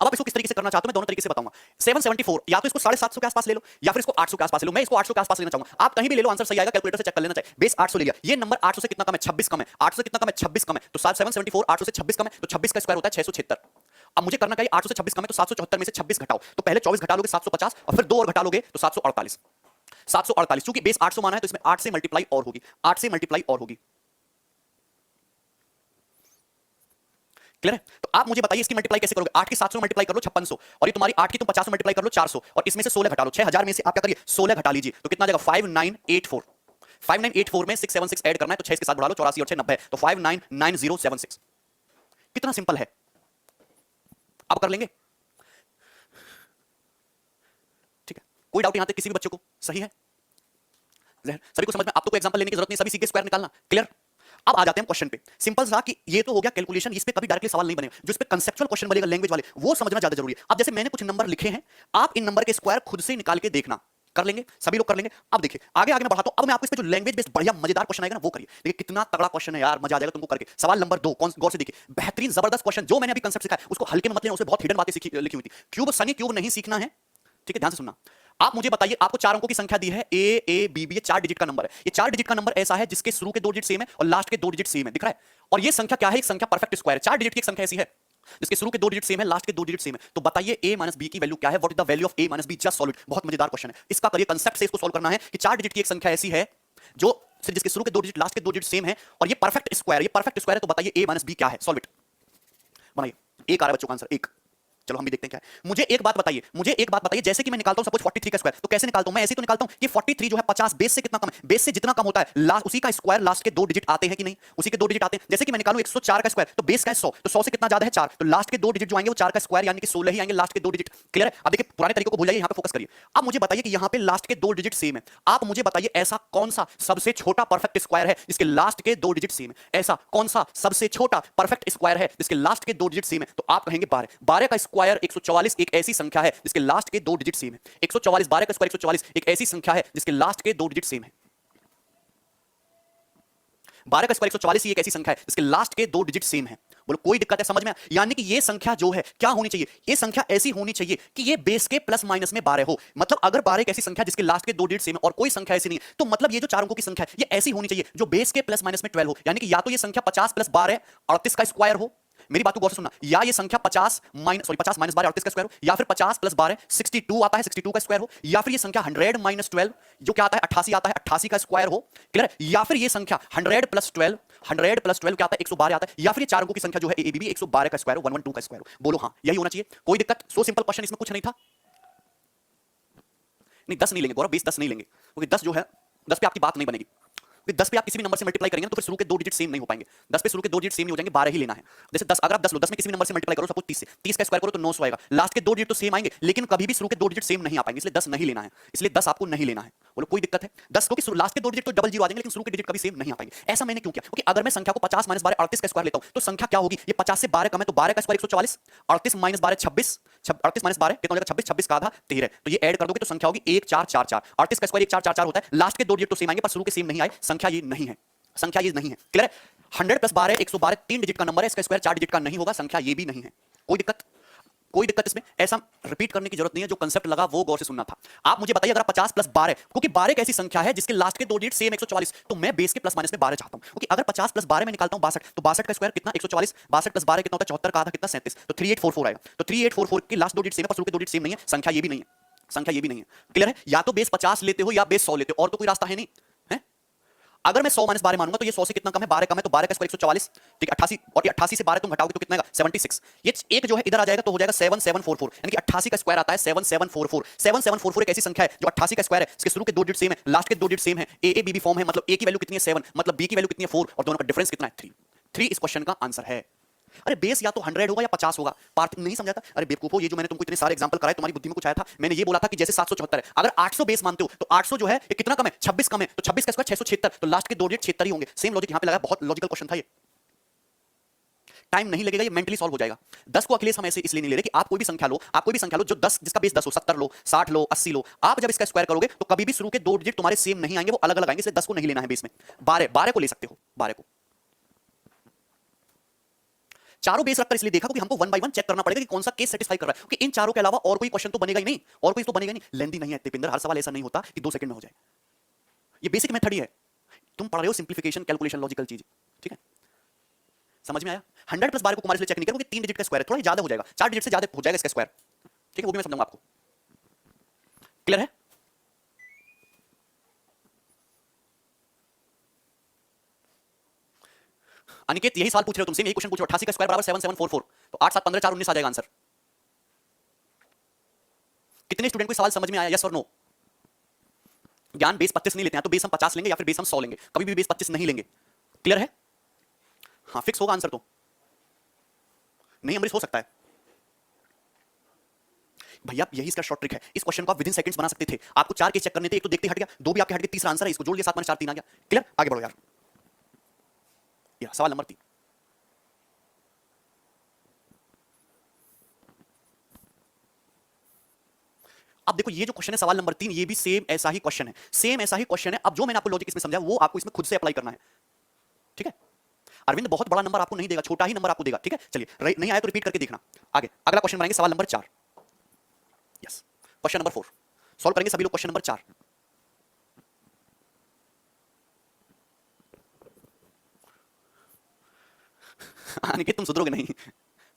अब आप इसको किस तरीके से करना चाहते हो मैं दोनों तरीके से बताऊंगा। 774 या तो इसको 750 के आसपास ले लो या फिर इसको 800 के आसपास ले लो। मैं इसको 800 के आसपास लेना चाहूंगा, आप कहीं भी ले लो, आंसर सही आएगा, कैलकुलेटर से चेक कर लेना चाहिए। बेस 800 ले लिया, ये नंबर 800 से कितना कम है? 26 कम है। 800 से कितना कम है? 26 कम है, तो 774 800 से 26 कम है, तो 26 का स्क्वायर होता है 676। अब मुझे करना चाहिए 800 से 26 कम है, तो 774 में से 26 घटाओ, तो पहले 24 घटा लोगे 750 और फिर 2 और घटा लोगे तो 748। 748 चूंकि बेस 800 माना है तो इसमें 8 से मल्टीप्लाई और होगी, 8 से मल्टीप्लाई और होगी। क्लियर है? तो आप मुझे बताइए इसकी मल्टीप्लाई कैसे करोगे? 8 की 700 मल्टीप्लाई कर लो 5600, और ये तुम्हारी 8 की तुम 50 मल्टीप्लाई कर लो 400, और इसमें से 16 घटा लो, 6000 में से आप क्या करिए 16 घटा लीजिए, तो कितना आ जाएगा? 5984। 5984 में 676 ऐड करना है, तो 6 के साथ बढ़ा लो, 84 और 6 90, तो 599076। कितना सिंपल है, आप कर लेंगे? ठीक है, कोई डाउट यहां तक किसी भी बच्चे को? सही है, सभी को समझ में? आप तो कोई एग्जांपल लेने की जरूरत नहीं, सभी सीधे स्क्वायर निकालना। क्लियर? अब आ जाते हैं क्वेश्चन पे। सिंपल सा कि ये तो हो गया कैलकुलेशन, इस पे कभी डायरेक्टली सवाल नहीं बनेगा, जो इस पे कंसेप्चुअल क्वेश्चन बनेगा लैंग्वेज वाले, वो समझना ज्यादा जरूरी है। अब जैसे मैंने कुछ नंबर लिखे हैं, आप इन नंबर के स्क्वायर खुद से निकाल के देखना, कर लेंगे, सभी लोग कर लेंगे। अब देखिए आगे आगे मैं बढ़ाता हूं, अब मैं आपको इस पे जो लैंग्वेज बेस्ड बढ़िया मजेदार क्वेश्चन आएगा ना वो करिए। देखिए कितना तगड़ा क्वेश्चन है यार, मजा आ जाएगा तुमको करके। सवाल नंबर 2 कौन, गौर से देखिए, बेहतरीन जबरदस्त क्वेश्चन, जो मैंने अभी कंसेप्ट सिखाया उसको हल्के में मत लेना, उसमें बहुत हिडन बातें लिखी हुई थी। क्यूब सनी क्यूब नहीं सीखना है, ठीक है, ध्यान से सुनना। आप मुझे बताइए, आपको 4 अंकों की संख्या दी है, ए बी बी, ये 4 डिजिट का नंबर है। ये 4 डिजिट का नंबर ऐसा है जिसके शुरू के 2 डिजिट सेम है और लास्ट के 2 डिजिट सेम है, दिख रहा है? और ये संख्या क्या है? एक संख्या परफेक्ट स्क्वायर है। 4 डिजिट की एक संख्या ऐसी है जिसके शुरू के 2 डिजिट सेम है, लास्ट के 2 डिजिट सेम है। तो बताइए a माइनस बी की वैल्यू क्या है? What is the value of a minus B? Just solve it. बहुत मजेदार क्वेश्चन है, इसका करिए कंसेप्ट से इसको सॉल्व करना है कि 4 डिजिट की एक संख्या ऐसी है जो जिसके शुरू के 2 डिजिट लास्ट के 2 डिजिट सेम है, और ये परफेक्ट स्क्वायर, ये परफेक्ट स्क्वायर है। तो बताइए a माइनस बी क्या है? सॉल्व इट, बनाइए। एक आ रहा है बच्चों का आंसर, एक। चलो हम भी देखते हैं क्या है। मुझे एक बात बताइए, जैसे कि मैं निकालता हूं सपोज 43 का स्क्वायर, तो कैसे निकालता हूं मैं? ऐसे ही तो निकालता हूं। ये 43 जो है 50 बेस से कितना कम है? बेस से जितना कम होता है लास्ट, उसी का स्क्वायर लास्ट के 2 डिजिट आते हैं कि नहीं? उसी के 2 डिजिट आते हैं। जैसे कि मैं निकालूं 104 का स्क्वायर, तो बेस का है 100, तो 100 से कितना ज्यादा है? 4, तो लास्ट के 2 डिजिट जो आएंगे वो 4 का स्क्वायर यानी कि 16 ही आएंगे, लास्ट के 2 डिजिट। क्लियर है? अब देखिए पुराने तरीकों को भूल जाइए, यहां पे फोकस करिए। अब मुझे बताइए कि यहां पे लास्ट के 2 डिजिट सेम है। आप मुझे बताइए ऐसा कौन सा सबसे छोटा परफेक्ट स्क्वायर है जिसके लास्ट के 2 डिजिट सेम है? ऐसा कौन सा सबसे छोटा परफेक्ट स्क्वायर है जिसके लास्ट के 2 डिजिट सेम है? तो आप कहेंगे 12। 12 का स्क्वायर 144 एक ऐसी संख्या है जिसके लास्ट के 2 डिजिट सेम है। 144, 12 का स्क्वायर 144 एक ऐसी संख्या है जिसके लास्ट के 2 डिजिट सेम है। 12 का स्क्वायर 144 ही एक ऐसी संख्या है जिसके लास्ट के 2 डिजिट सेम है। बोलो कोई दिक्कत है समझ में? यानी कि ये संख्या जो है क्या होनी चाहिए? ये संख्या ऐसी होनी चाहिए कि ये बेस के प्लस माइनस में 12 हो। मतलब अगर 12 एक ऐसी संख्या जिसके लास्ट के 2 डिजिट सेम है और कोई संख्या ऐसी नहीं है, तो मतलब ये जो 4 अंकों की संख्या है ये ऐसी होनी चाहिए जो बेस के प्लस माइनस में 12 हो। यानी कि या तो ये संख्या 50 प्लस 12 38 का स्क्वायर हो, मेरी बात को गौर से सुनना, या ये संख्या 50 माइनस 12 38 का स्क्वायर हो, या फिर 50 प्लस 12 62 आता है, 62 का स्क्वायर हो, या फिर ये संख्या 100 माइनस 12 जो क्या आता है 88 आता है, 88 का स्क्वायर हो। क्लियर है? या फिर ये संख्या 100 प्लस 12 क्या आता है 112 आता है, या फिर ये 4 अंकों की संख्या जो है एबीबी 112 का स्क्वायर हो, 112 का स्क्वायर हो। बोलो हाँ, यही होना चाहिए। कोई दिक्कत? सो सिंपल क्वेश्चन, इसमें कुछ नहीं था। नहीं 10 नहीं लेंगे गौरव, 20 10 नहीं लेंगे, क्योंकि 10 जो है 10 पे आपकी बात नहीं बनेगी। 10 पे आप किसी भी नंबर से मल्टीप्लाई करेंगे तो फिर शुरू के 2 डिजिट सेम नहीं हो पाएंगे। 10 पे शुरू के 2 डिजिट सेम नहीं हो जाएंगे, 12 ही लेना है। जैसे 10 अगर आप 10 लो, 10 में किसी भी नंबर से मल्टीप्लाई करो सपोज 30 से, 30 का स्क्वायर करो तो 900 आएगा। लास्ट के 2 डिजिट तो सेम आएंगे लेकिन कभी भी शुरू के 2 डिजिट सेम नहीं आ पाएंगे, इसलिए 10 नहीं लेना है। इसलिए 10 आपको नहीं लेना है। बोलो कोई दिक्कत है? 10 क्योंकि लास्ट के 2 डिजिट तो डबल जीरो आ जाएंगे लेकिन शुरू के डिजिट कभी सेम नहीं आ पाएंगे। ऐसा मैंने क्यों किया? क्योंकि अगर मैं संख्या को 50 माइनस 12 38 का स्क्वायर लेता हूं तो संख्या क्या होगी? ये 50 से 12 कम है तो 12 का स्क्वायर 144, 38 माइनस 12 26, 38 माइनस 12 कितना हो जाएगा 26, 26 का आधा 13, तो ये ऐड कर दोगे तो संख्या होगी 1444। 38 का स्क्वायर 1444 होता है। लास्ट के 2 डिजिट तो सेम आएंगे पर शुरू के सेम नहीं आए, संख्या ये नहीं है, संख्या ये नहीं है। क्लियर है? 100 प्लस 12 112 3 डिजिट का नंबर है, इसका स्क्वायर 4 डिजिट का नहीं होगा, संख्या ये भी नहीं है। कोई दिक्कत? कोई दिक्कत इसमें, ऐसा रिपीट करने की जरूरत नहीं है, जो कंसेप्ट लगा वो गौर से सुनना था। आप मुझे बताइए, अगर 50 प्लस 12, क्योंकि 12 एक ऐसी संख्या है जिसके लास्ट के दो डिजिट सेम 144, तो मैं बेस के प्लस माइनस में 12 चाहता हूं, क्योंकि अगर 50 प्लस 12 में निकालता हूं 62, तो 62 का स्क्वायर कितना 144, 62 प्लस 12 कितना होता है 74 का आधा कितना 37, तो 3844 आएगा। तो 3844 के लास्ट दो डिजिट सेम है पर शुरू के दो डिजिट सेम नहीं है, संख्या ये भी नहीं है, संख्या ये भी नहीं है। क्लियर है? या तो बेस 50 लेते हो या बेस 100 लेते हो, और तो कोई रास्ता है नहीं है। अगर मैं 100 माइनस 12 मानूंगा तो ये 100 से कितना कम है, 12 कम है, तो 12 का स्क्वायर 144, ठीक है 88, और ये 88 से 12 तुम घटाओगे तो कितना आएगा 76। ये एक जो है इधर आ जाएगा तो हो जाएगा 7744, यानी कि 88 का स्क्वायर आता है 7744। 7744 एक ऐसी संख्या है जो 88 का स्क्वायर है, इसके शुरू के दो डिजिट सेम है, लास्ट के दो डिजिट सेम है, ए बी बी फॉर्म है, मतलब ए की वैल्यू कितनी है 7, मतलब बी की वैल्यू कितनी है 4, और दोनों का डिफरेंस कितना है 3। 3 इस क्वेश्चन का आंसर है। अरे बेस या तो 100 होगा या 50 होगा, पार्थ नहीं समझा था। अरे बेवकूफो, ये जो मैंने तुमको इतने सारे एग्जांपल कराए तुम्हारी बुद्धि में कुछ आया था? मैंने ये बोला था कि जैसे 774 है, अगर 800 बेस मानते हो तो 800 जो है ये कितना कम है 26 कम है, तो 26 का स्क्वायर 676, तो लास्ट के दो डिजिट 76 ही होंगे। सेम लॉजिक यहां पे लगा, बहुत लॉजिकल क्वेश्चन था ये, टाइम नहीं लगेगा, ये मेंटली सॉल्व हो जाएगा। 10 को अखिलेश हम ऐसे इसलिए नहीं ले रहे कि आप कोई भी संख्या लो, आप कोई भी संख्या लो जो 10 जिसका बेस 10 हो, 70 लो, 60 लो, 80 लो, आप जब इसका स्क्वायर करोगे तो कभी भी शुरू के दो डिजिट तुम्हारे सेम नहीं आएंगे, वो अलग अलग आएंगे, इसलिए 10 को नहीं लेना है बेस में, 12 को ले सकते हो, 12 को। चारों बेस रखकर इसलिए देखा क्योंकि हमको वन बाय वन चेक करना पड़ेगा कि कौन सा केस सेटिस्फाई कर रहा है, क्योंकि इन चारों के अलावा और कोई क्वेश्चन तो बनेगा ही नहीं, और कोई तो बनेगा नहीं, लेंथी नहीं है दीपेंद्र, हर सवाल ऐसा नहीं होता कि 2 सेकंड में हो जाए। ये बेसिक मेथड ही है, तुम पढ़ रहे हो सिंप्लीफिकेशन, कैलकुलेशन, लॉजिकल चीज, ठीक है? समझ में आया? 100 प्लस 12 को कुमार इसलिए चेक नहीं करोगे, 3 डिजिट का स्क्वायर है, थोड़ा ज्यादा हो जाएगा, 4 डिजिट से ज्यादा हो जाएगा इसका स्क्वायर, ठीक है? वो भी मैं समझाऊंगा आपको। क्लियर है? अनिकेत यही सवाल पूछ रहे हो तुमसे, यही क्वेश्चन पूछो, 88 का स्क्वायर बराबर 7744, तो 8 7 15 4 19 आ जाएगा आंसर। कितने स्टूडेंट को सवाल समझ में आया, यस और नो? ज्ञान बेस 25 नहीं लेते हैं, तो बेस हम 50 लेंगे या फिर बेस हम 100 लेंगे, कभी भी बेस 25 नहीं लेंगे। क्लियर है? हाँ फिक्स होगा आंसर, तो नहीं अमरीश हो सकता है भैया, यही इसका शॉर्ट ट्रिक है। इस क्वेश्चन को आप विद इन सेकंड्स बना सकते थे, आपको 4 केस चेक करने थे, एक तो देखते हट गया, 2 भी आपके हट गए, तीसरा आंसर है, इसको जोड़ लिया, 7 4 3 आ गया। क्लियर? आगे बढ़ो यार, सवाल नंबर 3। अब देखो ये जो क्वेश्चन है सवाल नंबर 3, ये भी सेम ऐसा ही क्वेश्चन है, सेम ऐसा ही क्वेश्चन है। अब जो मैंने आपको लॉजिक इसमें समझाया वो आपको इसमें खुद से अप्लाई करना है, ठीक है? अरविंद बहुत बड़ा नंबर आपको नहीं देगा, छोटा ही नंबर आपको देगा, ठीक है? चलिए नहीं आया तो रिपीट करके देखना। आगे अगला क्वेश्चन बनाएंगे, सवाल number 4। Yes, question number 4 solve करेंगे सभी लोग। क्वेश्चन नंबर 4, अनिकेत तुम सुधरोगे नहीं,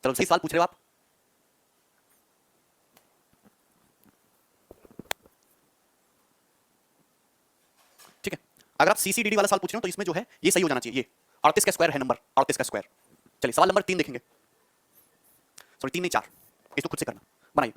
चलो सही सवाल पूछ रहे हो आप। ठीक है, अगर आप सीसीडीडी वाला सवाल पूछ रहे हो तो इसमें जो है ये सही हो जाना चाहिए, ये 38 का स्क्वायर है नंबर, 38 का स्क्वायर। चलिए सवाल नंबर 3 देखेंगे, सॉरी 3 नहीं 4, इसको खुद से करना। बनाइए,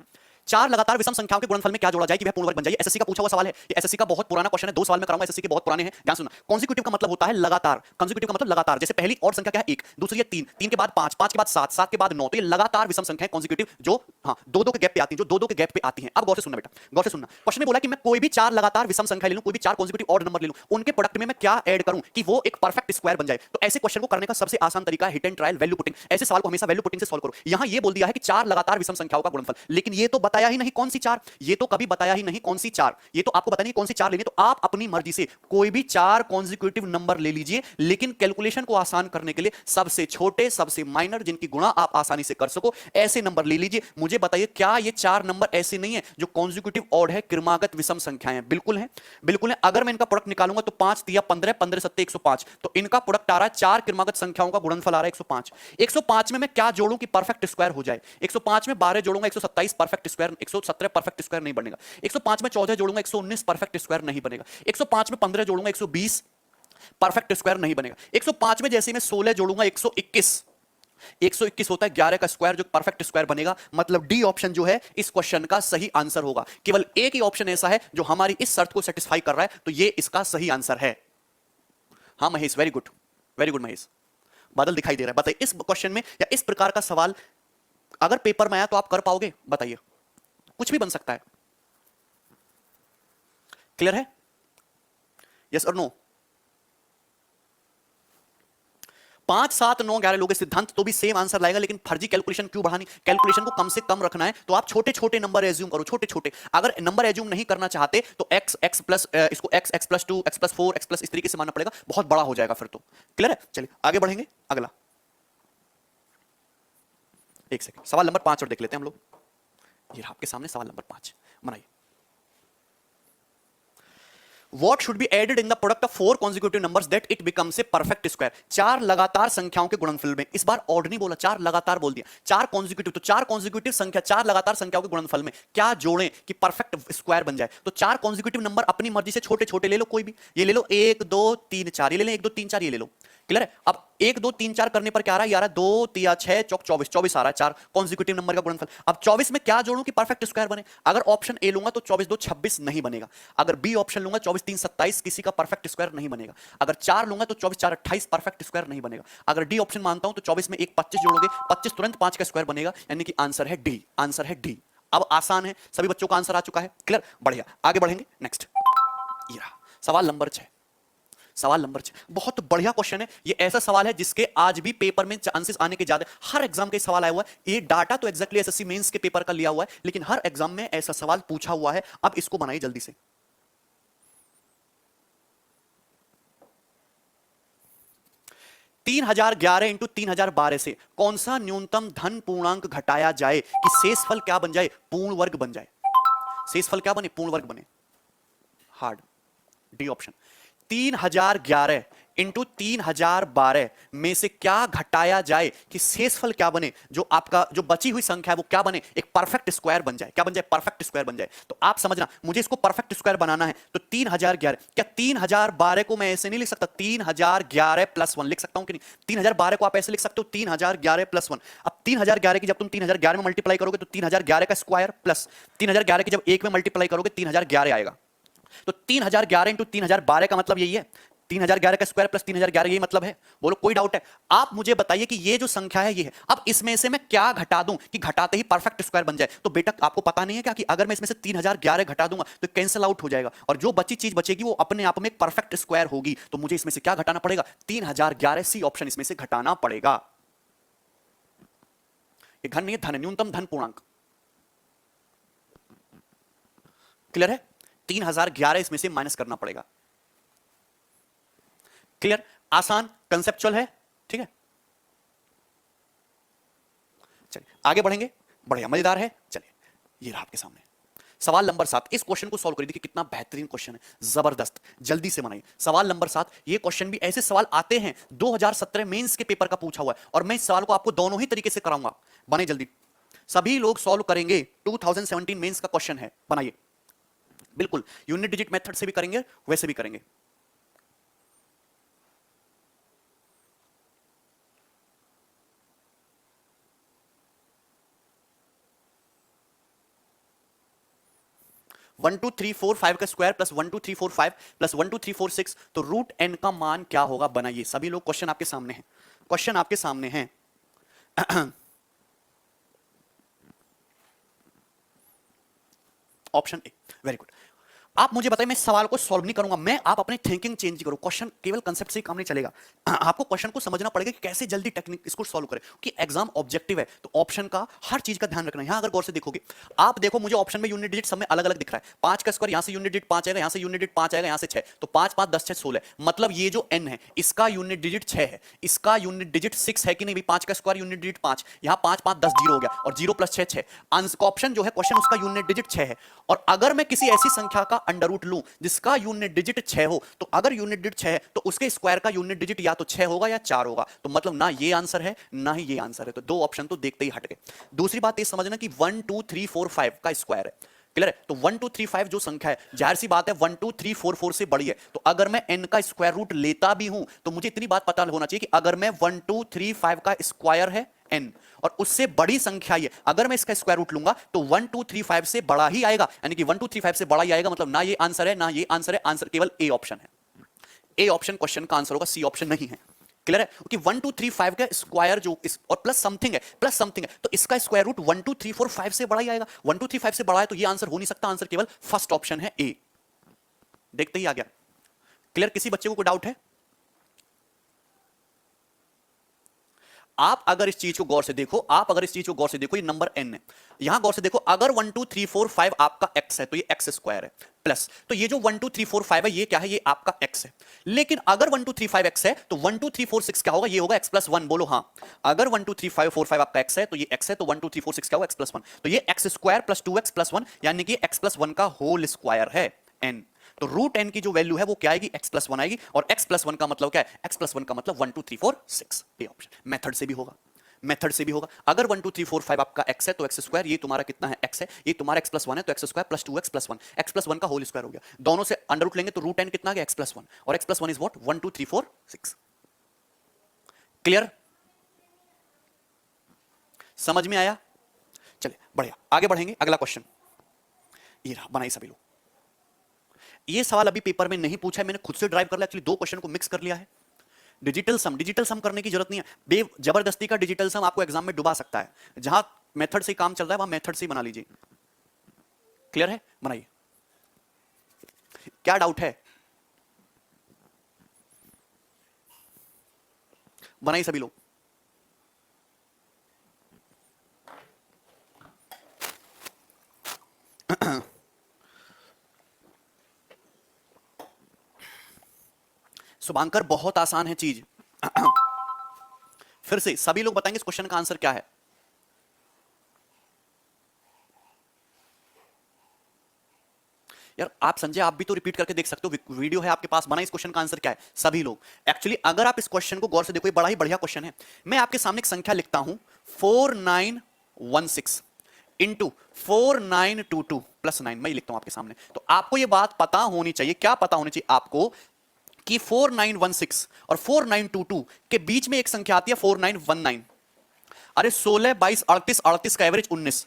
4 लगातार विषम संख्याओं के गुणनफल में क्या जोड़ा जाए कि वह पूर्ण वर्ग बन जाए। एसएससी का पूछा हुआ सवाल है, ये एसएससी का बहुत पुराना क्वेश्चन है, 2 सवाल में कराऊंगा, एसएससी के बहुत पुराने हैं, ध्यान सुनना। कॉन्जिक्यूटिव का मतलब होता है लगातार, कॉन्जिक्यूटिव का मतलब लगातार, जैसे पहली और संख्या क्या है 1, दूसरी है 3, 3 के बाद 5, 5 के बाद 7, 7 के बाद 9, तो ये लगातार विषम संख्या है कॉन्जिक्यूटिव, जो हाँ 2-2 के गैप पे आती है, जो 2-2 के गैप पे आती हैं। अब गौर से सुनना बेटा, गौर से सुनना। क्वेश्चन में बोला कि मैं कोई भी 4 लगातार विषम संख्या ले लूं, कोई भी 4 कॉन्जिक्यूटिव ऑड नंबर ले लूं, उनके प्रोडक्ट में मैं क्या ऐड करूं कि वो एक परफेक्ट स्क्वायर बन जाए। तो ऐसे क्वेश्चन को करने का सबसे आसान तरीका है hit and trial, value putting. ऐसे सवाल को हमेशा वैल्यू पुटिंग से सॉल्व करो। यहां ये बोल दिया है कि 4 लगातार विषम संख्याओं का गुणनफल, लेकिन ये तो बताया ही नहीं कौन सी 4, ये तो कभी बताया ही नहीं कौन सी 4, ये तो आपको बतानी है कौन सी 4 लेनी, तो आप अपनी मर्जी से कोई भी 4 कॉन्जिक्यूटिव नंबर ले लीजिए, लेकिन कैलकुलेशन को आसान करने के लिए सबसे छोटे, सबसे माइनर, जिनकी गुणा आप आसानी से कर सको, ऐसे नंबर ले लीजिए। मुझे बताइए क्या ये 4 नंबर ऐसे नहीं है जो कॉन्जिक्यूटिव ऑड है, क्रमागत विषम संख्याएं? बिल्कुल है, बिल्कुल है। अगर मैं इनका प्रोडक्ट निकालूंगा तो 5 3 15, 15 7 105, तो इनका प्रोडक्ट आ रहा है 4 क्रमागत संख्याओं का गुणनफल आ रहा है 105। 105 में मैं क्या जोड़ूं कि परफेक्ट स्क्वायर हो जाए? 105 में 12 जोड़ूंगा 127 परफेक्ट स्क्वायर, 117 परफेक्ट स्क्वायर नहीं बनेगा। 105 में 14 जोड़ूंगा 119 परफेक्ट स्क्वायर नहीं बनेगा। 105 में 15 जोड़ूंगा 120 परफेक्ट स्क्वायर नहीं बनेगा। 105 में जैसे मैं 16 जोड़ूंगा 121, 121 होता है 11 का स्क्वायर, जो परफेक्ट स्क्वायर बनेगा। मतलब डी ऑप्शन जो है इस क्वेश्चन का सही आंसर होगा। केवल एक ही ऑप्शन ऐसा है जो हमारी इस शर्त को सेटिस्फाई कर रहा है, तो ये इसका सही आंसर है। हाँ Mahesh, very good, very good Mahesh, बादल दिखाई दे रहा है। बताइए इस क्वेश्चन में या इस प्रकार का सवाल अगर पेपर में आया तो आप कर पाओगे? बताइए, कुछ भी बन सकता है। क्लियर है? यस और नो? 5 7 9 11 लोगे सिद्धांत तो भी सेम आंसर लाएगा, लेकिन फर्जी कैलकुलेशन क्यों बढ़ानी? कैलकुलेशन को कम से कम रखना है, तो आप छोटे छोटे नंबर एज्यूम करो, छोटे छोटे। अगर नंबर एज्यूम नहीं करना चाहते तो x x प्लस इसको x x plus 2 x plus 4 x plus इस तरीके से मानना पड़ेगा, बहुत बड़ा हो जाएगा फिर तो। क्लियर है? चलिए आगे बढ़ेंगे। अगला एक सेकंड, सवाल नंबर 5 और देख लेते हैं हम लोग। ये रहा आपके सामने सवाल नंबर 5, बनाइए। What should be added in the product of four consecutive numbers that it becomes a perfect square? चार लगातार संख्याओं के गुणनफल में, इस बार ऑर्ड नहीं बोला, चार लगातार बोल दिया, चार कॉन्जिक्यूटिव, तो चार कॉन्जिक्यूटिव संख्या, चार लगातार संख्याओं के गुणनफल में क्या जोड़ें कि परफेक्ट स्क्वायर बन जाए? तो चार कॉन्जिक्यूटिव नंबर अपनी मर्जी से छोटे छोटे ले लो, कोई भी, ये ले लो 1 2 3 4, ये ले लें 1 2 3 4, ये ले लो, क्लियर है? अब 1 2 3 4 करने पर क्या आ रहा है? यार 2 3 6 चौक 24, 24 आ रहा है, चार कॉन्जिक्यूटिव नंबर का गुणनफल। अब 24 में क्या जोड़ूं कि परफेक्ट स्क्वायर बने? अगर ऑप्शन ए लूंगा तो 24 2 26 नहीं बनेगा, अगर बी ऑप्शन लूंगा 24 3 27 किसी का परफेक्ट स्क्वायर नहीं बनेगा, अगर 4 लूंगा तो 24 4 28 परफेक्ट स्क्वायर नहीं बनेगा, अगर डी ऑप्शन मानता हूं तो 24 में एक 25 जोड़ोगे, 25 तुरंत 5 का स्क्वायर बनेगा, यानी कि आंसर है डी, आंसर है डी। अब आसान है, सभी बच्चों का आंसर आ चुका है, क्लियर? बढ़िया, आगे बढ़ेंगे। नेक्स्ट, ये रहा सवाल नंबर 6। सवाल नंबर 6 बहुत बढ़िया क्वेश्चन है, ये ऐसा सवाल है जिसके आज भी पेपर में चांसेस आने के ज्यादा, हर एग्जाम के सवाल आया हुआ है, ये डाटा तो एग्जैक्टली एसएससी मेंस के पेपर का लिया हुआ है, लेकिन हर एग्जाम में ऐसा सवाल पूछा हुआ है। अब इसको बनाइए जल्दी से। 3011 इंटू 3012 से कौन सा न्यूनतम धन पूर्णांक घटाया जाए कि शेषफल क्या बन जाए? पूर्ण वर्ग बन जाए। शेषफल क्या बने? पूर्ण वर्ग बने। Hard, D option. 3011 इंटू 3012 में से क्या घटाया जाए कि शेषफल क्या बने? जो आपका जो बची हुई संख्या है वो क्या बने? एक परफेक्ट स्क्वायर बन जाए। क्या बन जाए? परफेक्ट स्क्वायर बन जाए। तो आप समझना, मुझे इसको परफेक्ट स्क्वायर बनाना है, तो 3011, क्या 3012 को मैं ऐसे नहीं लिख सकता? 3011 प्लस 1 लिख सकता हूं कि नहीं? 3012 को आप ऐसे लिख सकते हो 3011 प्लस 1। अब 3011 की जब तुम 3011 में मल्टीप्लाई करोगे तो 3011 का स्क्वायर प्लस 3011 की जब 1 में मल्टीप्लाई करोगे 3011 आएगा। तो 3011 इंटू 3012 का मतलब यही है, 3011 का स्क्वायर प्लस 3011, यही मतलब है। बोलो कोई डाउट है? आप मुझे बताइए कि ये जो संख्या है ये है, अब इसमें से मैं क्या घटा दूं कि घटाते ही परफेक्ट स्क्वायर बन जाए? तो बेटा आपको पता नहीं है क्या कि अगर मैं इसमें से 3011 घटा दूंगा तो कैंसिल आउट हो जाएगा, और जो बची चीज बचेगी वो अपने आप में एक परफेक्ट स्क्वायर होगी। तो मुझे इसमें से क्या घटाना पड़ेगा? 3011, सी ऑप्शन इसमें से घटाना पड़ेगा। ये घन नहीं है, धन है, न्यूनतम धन पूर्णांक। क्लियर है? 3011 इसमें से माइनस करना पड़ेगा। क्लियर? आसान, कंसेप्चुअल है, ठीक है? चलिए आगे बढ़ेंगे, बढ़िया मजेदार है। चलिए ये रहा आपके सामने सवाल नंबर 7। इस क्वेश्चन को सॉल्व करिए, देखिए कितना बेहतरीन क्वेश्चन है, जबरदस्त। जल्दी से बनाइए सवाल नंबर 7। ये क्वेश्चन भी ऐसे सवाल आते हैं 2017 मेंस के पेपर का पूछा हुआ है, और मैं इस सवाल को आपको दोनों ही तरीके से कराऊंगा। बने जल्दी, सभी लोग सॉल्व करेंगे। 2017 मेंस का क्वेश्चन है, बनाइए। बिल्कुल यूनिट डिजिट मेथड से भी करेंगे, वैसे भी करेंगे। One two three four five का स्क्वायर प्लस 1 2 3 4 5 प्लस 1 2 3 4 6, तो रूट एन का मान क्या होगा? बनाइए सभी लोग, क्वेश्चन आपके सामने है, क्वेश्चन आपके सामने है। Option A, very good. आप मुझे बताइए, मैं सवाल को सॉल्व नहीं करूंगा, मैं आप अपने थिंकिंग चेंज करो। क्वेश्चन केवल कंसेप्ट से ही काम नहीं चलेगा, आपको क्वेश्चन को समझना पड़ेगा कि कैसे जल्दी टेक्निक इसको सॉल्व करें, कि एग्जाम ऑब्जेक्टिव है। तो ऑप्शन का हर चीज का ध्यान रखना है। यहां अगर गौर से देखोगे, आप देखो मुझे ऑप्शन में यूनिट डिजिट सब में अलग अलग दिख रहा है। 5 का स्क्वायर, यहां से यूनिट डिजिट 5 आएगा, यहां से यूनिट डिजिट 5 आएगा, यहां से 6, तो 5 5 10 6 16, मतलब ये जो n है इसका यूनिट डिजिट 6 है, इसका यूनिट डिजिट 6 है कि नहीं? 5 का स्क्वायर यूनिट डिजिट 5, यहां 5 5 10 0 हो गया, और 0 प्लस 6 6। आंसर ऑप्शन जो है क्वेश्चन, उसका यूनिट डिजिट 6 है। और अगर मैं किसी ऐसी संख्या का अंडर रूट लूं जिसका यूनिट डिजिट 6 हो, तो अगर यूनिट डिजिट 6 है तो उसके स्क्वायर का यूनिट डिजिट या तो 6 होगा या 4 होगा। तो मतलब ना ये आंसर है ना ही ये आंसर है, तो दो ऑप्शन तो देखते ही हट गए। दूसरी बात ये समझना कि 1 2 3 4 5 का स्क्वायर है, क्लियर है? तो 1 2 3 5 जो संख्या है, जाहिर सी बात है 1 2 3 4 4 से बड़ी है, तो अगर मैं n का स्क्वायर रूट लेता भी हूं तो मुझे इतनी बात पता होना चाहिए कि अगर मैं 1 2 3 5 का स्क्वायर है n, और उससे बड़ी संख्या ये, अगर मैं इसका स्क्वायर रूट लूंगा तो 1 2 3 5 से बड़ा ही आएगा, यानी कि 1 2 3 5 से बड़ा ही आएगा। मतलब ना ये आंसर है ना ये आंसर है, आंसर केवल ए ऑप्शन है। ए ऑप्शन क्वेश्चन का आंसर होगा, सी ऑप्शन नहीं है। क्लियर है? क्योंकि 1 2 3 5 का स्क्वायर जो इस और प्लस समथिंग है, प्लस समथिंग है, तो इसका स्क्वायर रूट 1 2 3 4 5 से बड़ा ही आएगा। 1 2 3 5 से बड़ा है तो ये आंसर हो नहीं सकता, आंसर केवल फर्स्ट ऑप्शन है ए। देखते ही आ गया। क्लियर? किसी बच्चे को कोई डाउट है? आप अगर इस चीज को गौर से देखो, आप अगर इस चीज को गौर से देखो, ये नंबर n है, यहां गौर से देखो, अगर 1 2 3 4 5 आपका x है तो ये x स्क्वायर है, प्लस तो ये जो 1 2 3 4 5 है ये क्या है, ये आपका x है। लेकिन अगर 1 2 3 5 x है तो 1 2 3 4 6 क्या होगा, ये होगा x प्लस 1। बोलो हाँ। अगर 1 2 3 5 4 5 आपका x है तो ये x है, तो 1 2 3 4 6 क्या होगा, x प्लस 1। तो ये x square plus 2x plus 1 यानी कि x प्लस 1 का होल स्क्वायर है n। तो रूट n की जो वैल्यू है वो क्या आएगी, x प्लस 1 आएगी। और x प्लस 1 का मतलब क्या है, x प्लस 1 का मतलब 1 2 3 4 6। ये ऑप्शन मेथड से भी होगा, मेथड से भी होगा। अगर 1 2 3 4 5 आपका x है तो x स्क्वायर, ये तुम्हारा कितना है x है, ये तुम्हारा x प्लस 1 है तो x square plus 2x plus 1, x plus 1 का होल स्क्वायर हो गया। दोनों से अंडर रूट लेंगे तो रूट n कितना आ गया, x प्लस 1, और x plus 1 is what, 1 2 3 4 6। Clear, समझ में आया? चलिए बढ़िया, आगे बढ़ेंगे। अगला क्वेश्चन ये रहा, बनाइए सभी लोग। ये सवाल अभी पेपर में नहीं पूछा है, मैंने खुद से ड्राइव कर लिया, एक्चुअली दो क्वेश्चन को मिक्स कर लिया है। डिजिटल सम करने की जरूरत नहीं है, जबरदस्ती का डिजिटल सम आपको एग्जाम में डुबा सकता है। जहां मेथड से काम चल रहा है वहां मेथड से ही बना लीजिए। क्लियर है, बनाइए। क्या डाउट है, बनाइए सभी लोग। शुभांकर बहुत आसान है चीज। फिर से सभी लोग बताएंगे इस क्वेश्चन का आंसर क्या है। यार आप संजय, आप भी तो रिपीट करके देख सकते हो, वीडियो है आपके पास, बना इस क्वेश्चन का आंसर क्या है सभी लोग। एक्चुअली अगर आप इस क्वेश्चन को गौर से देखो, ये बड़ा ही बढ़िया क्वेश्चन है। मैं आपके सामने एक संख्या लिखता हूं 4916 इंटू 4922 प्लस 9, मैं लिखता हूं आपके सामने। तो आपको ये बात पता होनी चाहिए, क्या पता होनी चाहिए आपको, कि 4916 और 4922 के बीच में एक संख्या आती है 4919। अरे 16 22 38 38 का एवरेज 19।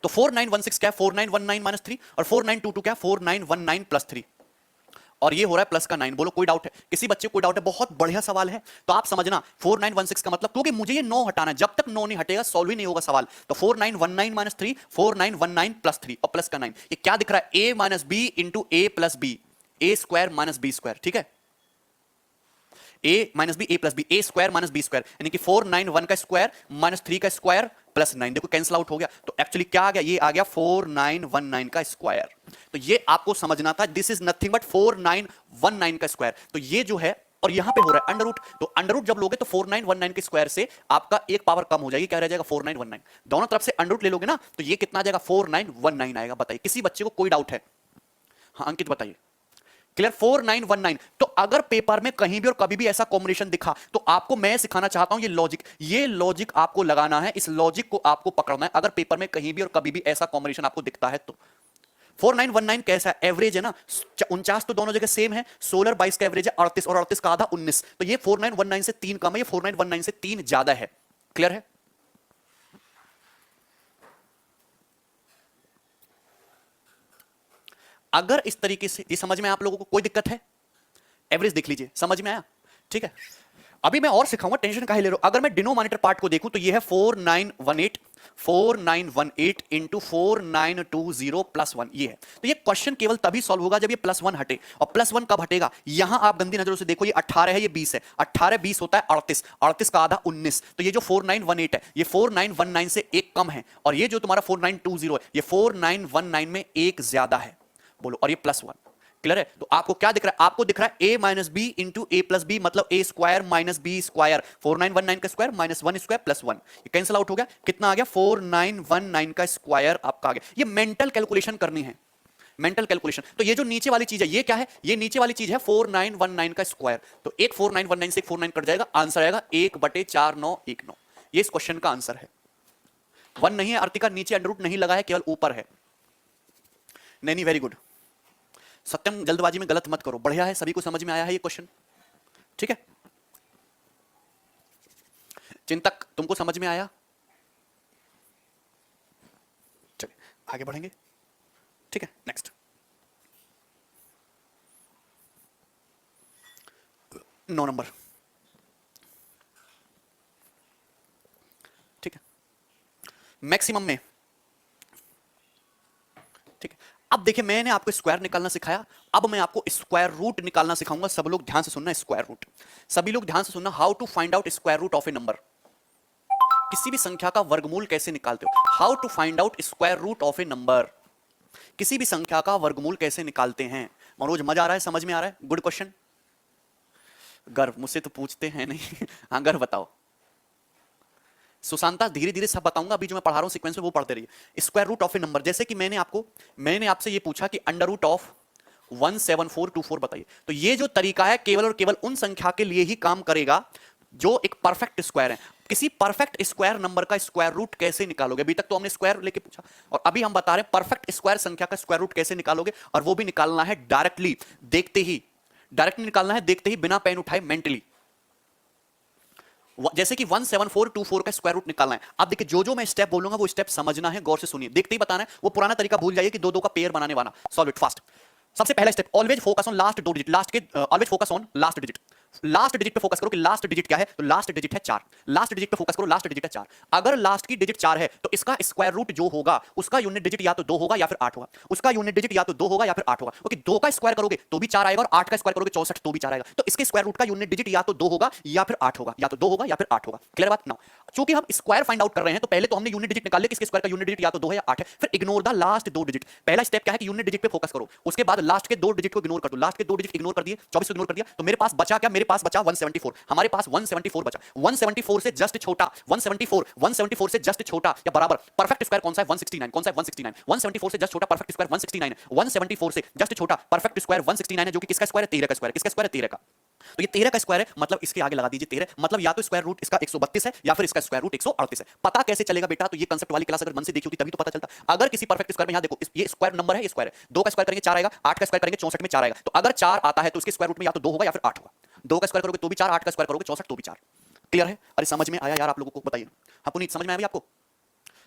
तो 4916 क्या है, 4919 माइनस 3, और 4922 क्या है, 4919 प्लस 3, और ये हो रहा है प्लस का 9। बोलो कोई डाउट है, किसी बच्चे को कोई डाउट है? बहुत बढ़िया सवाल है। तो आप समझना 4916 का मतलब, क्योंकि मुझे ये 9 हटाना है, जब तक 9 नहीं हटेगा सॉल्व ही नहीं होगा सवाल। तो 4919 माइनस 3, 4919 प्लस 3 और प्लस का 9, ये क्या दिख रहा है, a minus B into A plus B, A square minus B square. ठीक है, a minus B A plus B, A square minus B square, यानी कि 491 का स्क्वायर माइनस 3 का स्क्वायर प्लस 9। देखो कैंसिल आउट हो गया, तो एक्चुअली क्या आ गया, ये आ गया 4919 का स्क्वायर। तो ये आपको समझना था, दिस इज नथिंग बट 4919 का स्क्वायर। तो ये जो है, और यहां पे हो रहा है अंडर रूट, तो अंडर रूट जब लोगे तो 4919 के स्क्वायर से आपका एक पावर कम हो जाएगी, क्या रह जाएगा 4919। दोनों तरफ से अंडर रूट ले लोगे ना, तो ये कितना आ जाएगा 4919 आएगा। बताइए किसी बच्चे को कोई डाउट है? हाँ अंकित बताइए। क्लियर, 4919। तो अगर पेपर में कहीं भी और कभी भी ऐसा कॉम्बिनेशन दिखा तो आपको मैं सिखाना चाहता हूं ये लॉजिक आपको लगाना है, इस लॉजिक को आपको पकड़ना है। अगर पेपर में कहीं भी और कभी भी ऐसा कॉम्बिनेशन आपको दिखता है तो 4919 कैसा है, एवरेज है ना, 49 तो दोनों जगह सेम है, 16 22 का एवरेज है 38, और 38 का आधा 19। तो ये 4919 से 3 कम है, ये 4919 से 3 ज्यादा है। क्लियर है? अगर इस तरीके से, ये समझ में आप लोगों को कोई दिक्कत है? एवरेज देख लीजिए, समझ में आया? ठीक है, अभी मैं और सिखाऊंगा, टेंशन काहे ले रहे हो। अगर मैं डिनोमिनेटर पार्ट को देखूं तो ये है 4918 इंटू 4920 प्लस 1, ये है। तो ये क्वेश्चन केवल तभी सॉल्व होगा जब ये प्लस 1 हटे। और प्लस 1 कब हटेगा, यहां आप गंदी नजरों से देखो, ये 18 है, ये 20 है, 18 20 होता है 38, 38 का आधा 19। तो ये जो 4918 है ये 4919 से एक कम है, और ये जो तुम्हारा 4920 है ये 4919 में एक ज्यादा है। बोलो, और ये प्लस 1। क्लियर है? तो आपको क्या दिख रहा है, आपको दिख रहा है a minus B into A plus B, मतलब a square minus B square, 4919 का स्क्वायर माइनस 1 स्क्वायर प्लस 1, ये कैंसिल आउट हो गया। कितना आ गया, 4919 का स्क्वायर आपका आ गया। ये मेंटल कैलकुलेशन करनी है, मेंटल कैलकुलेशन। तो ये जो नीचे वाली चीज है ये क्या है, ये नीचे वाली चीज है 4919 का स्क्वायर। तो एक 4919 से 49 कट जाएगा, आंसर आएगा 1/4919। ये इस क्वेश्चन का आंसर है। 1 नहीं है अर्तिका, नीचे अंडर रूट नहीं लगा है, केवल ऊपर है। नहीं, वेरी गुड सत्यम, जल्दबाजी में गलत मत करो, बढ़िया है, सभी को समझ में आया है ये क्वेश्चन। ठीक है, चिंतक तुमको समझ में आया? चलिए आगे बढ़ेंगे। ठीक है, नेक्स्ट 9 नंबर। ठीक है, मैक्सिमम में। ठीक है, अब देखिए मैंने आपको स्क्वायर निकालना सिखाया, अब मैं आपको स्क्वायर रूट निकालना सिखाऊंगा। सब लोग ध्यान से सुनना, स्क्वायर रूट, सभी लोग ध्यान से सुनना, how to find out square root of a number. किसी भी संख्या का वर्गमूल कैसे निकालते हो? How to find out square root of a number. किसी भी संख्या का वर्गमूल कैसे निकालते हैं? मनोज, मजा आ रहा है, समझ में आ रहा है? Good question. गर्व, मुझसे तो पूछते हैं नहीं। हाँ गर्व बताओ। सुशांता, धीरे धीरे सब बताऊंगा, अभी जो मैं पढ़ा रहा हूं सीक्वेंस में वो पढ़ते रहिए। Square root of a number, जैसे कि मैंने आपसे ये पूछा कि अंडर रूट ऑफ 17424 बताइए, तो ये जो तरीका है केवल और केवल उन संख्या के लिए ही काम करेगा जो एक परफेक्ट स्क्वायर है। किसी परफेक्ट स्क्वायर नंबर का स्क्वायर रूट कैसे निकालोगे? अभी तक तो हमने स्क्वायर लेके पूछा, और अभी हम बता रहे हैं परफेक्ट स्क्वायर संख्या का स्क्वायर रूट कैसे निकालोगे, और वो भी निकालना है डायरेक्टली, देखते ही, डायरेक्टली निकालना है, देखते ही, बिना पेन उठाए, मेंटली। जैसे कि 17424 का स्क्वायर रूट निकालना है। अब देखिए, जो जो मैं स्टेप बोलूंगा वो स्टेप समझना है, गौर से सुनिए, देखते ही बताना है। वो पुराना तरीका भूल जाइए कि दो दो का पेयर बनाने वाला। Solve it fast. सबसे पहला step, always focus on last दो digit, always focus on last digit. Last digit पे फोकस करो कि लास्ट डिजिट क्या है, तो लास्ट डिजिट है 4। लास्ट डिजिट पे फोकस करो, लास्ट डिजिट है 4। अगर लास्ट की डिजिट 4 है तो इसका स्क्वायर रूट जो होगा उसका यूनिट डिजिट या तो 2 होगा या फिर 8 होगा। उसका यूनिट डिजिट या तो 2 होगा या फिर 8 होगा, क्योंकि 2 का स्क्वायर करोगे तो भी 4 आएगा, और 8 का स्क्वायर करोगे 64 तो भी 4 आएगा। तो इसके स्क्वायर रूट का यूनिट डिजिट या तो 2 होगा या फिर 8 होगा, या तो 2 होगा या फिर 8 होगा। क्लियर बात ना? चूंकि हम स्क्वायर फाइंड आउट कर रहे हैं तो पहले तो हमने यूनिट डिजिट निकाल लिया, किसके स्क्वायर का यूनिट डिजिट या तो 2 है या 8 है। फिर इग्नोर द लास्ट 2 डिजिट। पहला स्टेप क्या है कि यूनिट डिजिट पे फोकस करो, उसके बाद लास्ट के 2 डिजिट को इग्नोर कर दो। लास्ट के 2 डिजिट इग्नोर कर दिए, 24 को इग्नोर कर दिया, तो मेरे पास बचा क्या? मेरे पास बचा 174। हमारे पास 174 बचा। 174 से जस्ट छोटा 174 से जस्ट छोटा या बराबर परफेक्ट स्क्वायर कौन सा है? 169। कौन सा है? 169। 174 से जस्ट छोटा परफेक्ट स्क्वायर 169 है। 174 से जस्ट छोटा परफेक्ट स्क्वायर 169 है, जो कि किसका स्क्वायर है? 13 का स्क्वायर है। किसका स्क्वायर है? 13 का। तो ये 13 का स्क्वायर है, मतलब इसके आगे लगा दीजिए 13, मतलब या तो स्क्वायर रूट इसका 132 है या फिर इसका स्क्वायर रूट 138 है। पता कैसे चलेगा बेटा? तो ये कांसेप्ट वाली क्लास अगर मन से देखी होती तभी तो पता चलता। अगर किसी परफेक्ट स्क्वायर में, यहां देखो, ये स्क्वायर नंबर है, ये स्क्वायर है, 2 का स्क्वायर करेंगे 4 आएगा, 8 का स्क्वायर करेंगे 64 में 4 आएगा। तो अगर 4 आता है तो उसके स्क्वायर रूट में या तो 2 होगा या फिर 8 होगा। 2 का स्क्वायर करोगे तो भी 4, 8 का स्क्वायर करोगे 64 तो भी 4। क्लियर है? अरे समझ में आया यार आप लोगों को? बताइए। हाँ पुनीत, समझ में आया आपको?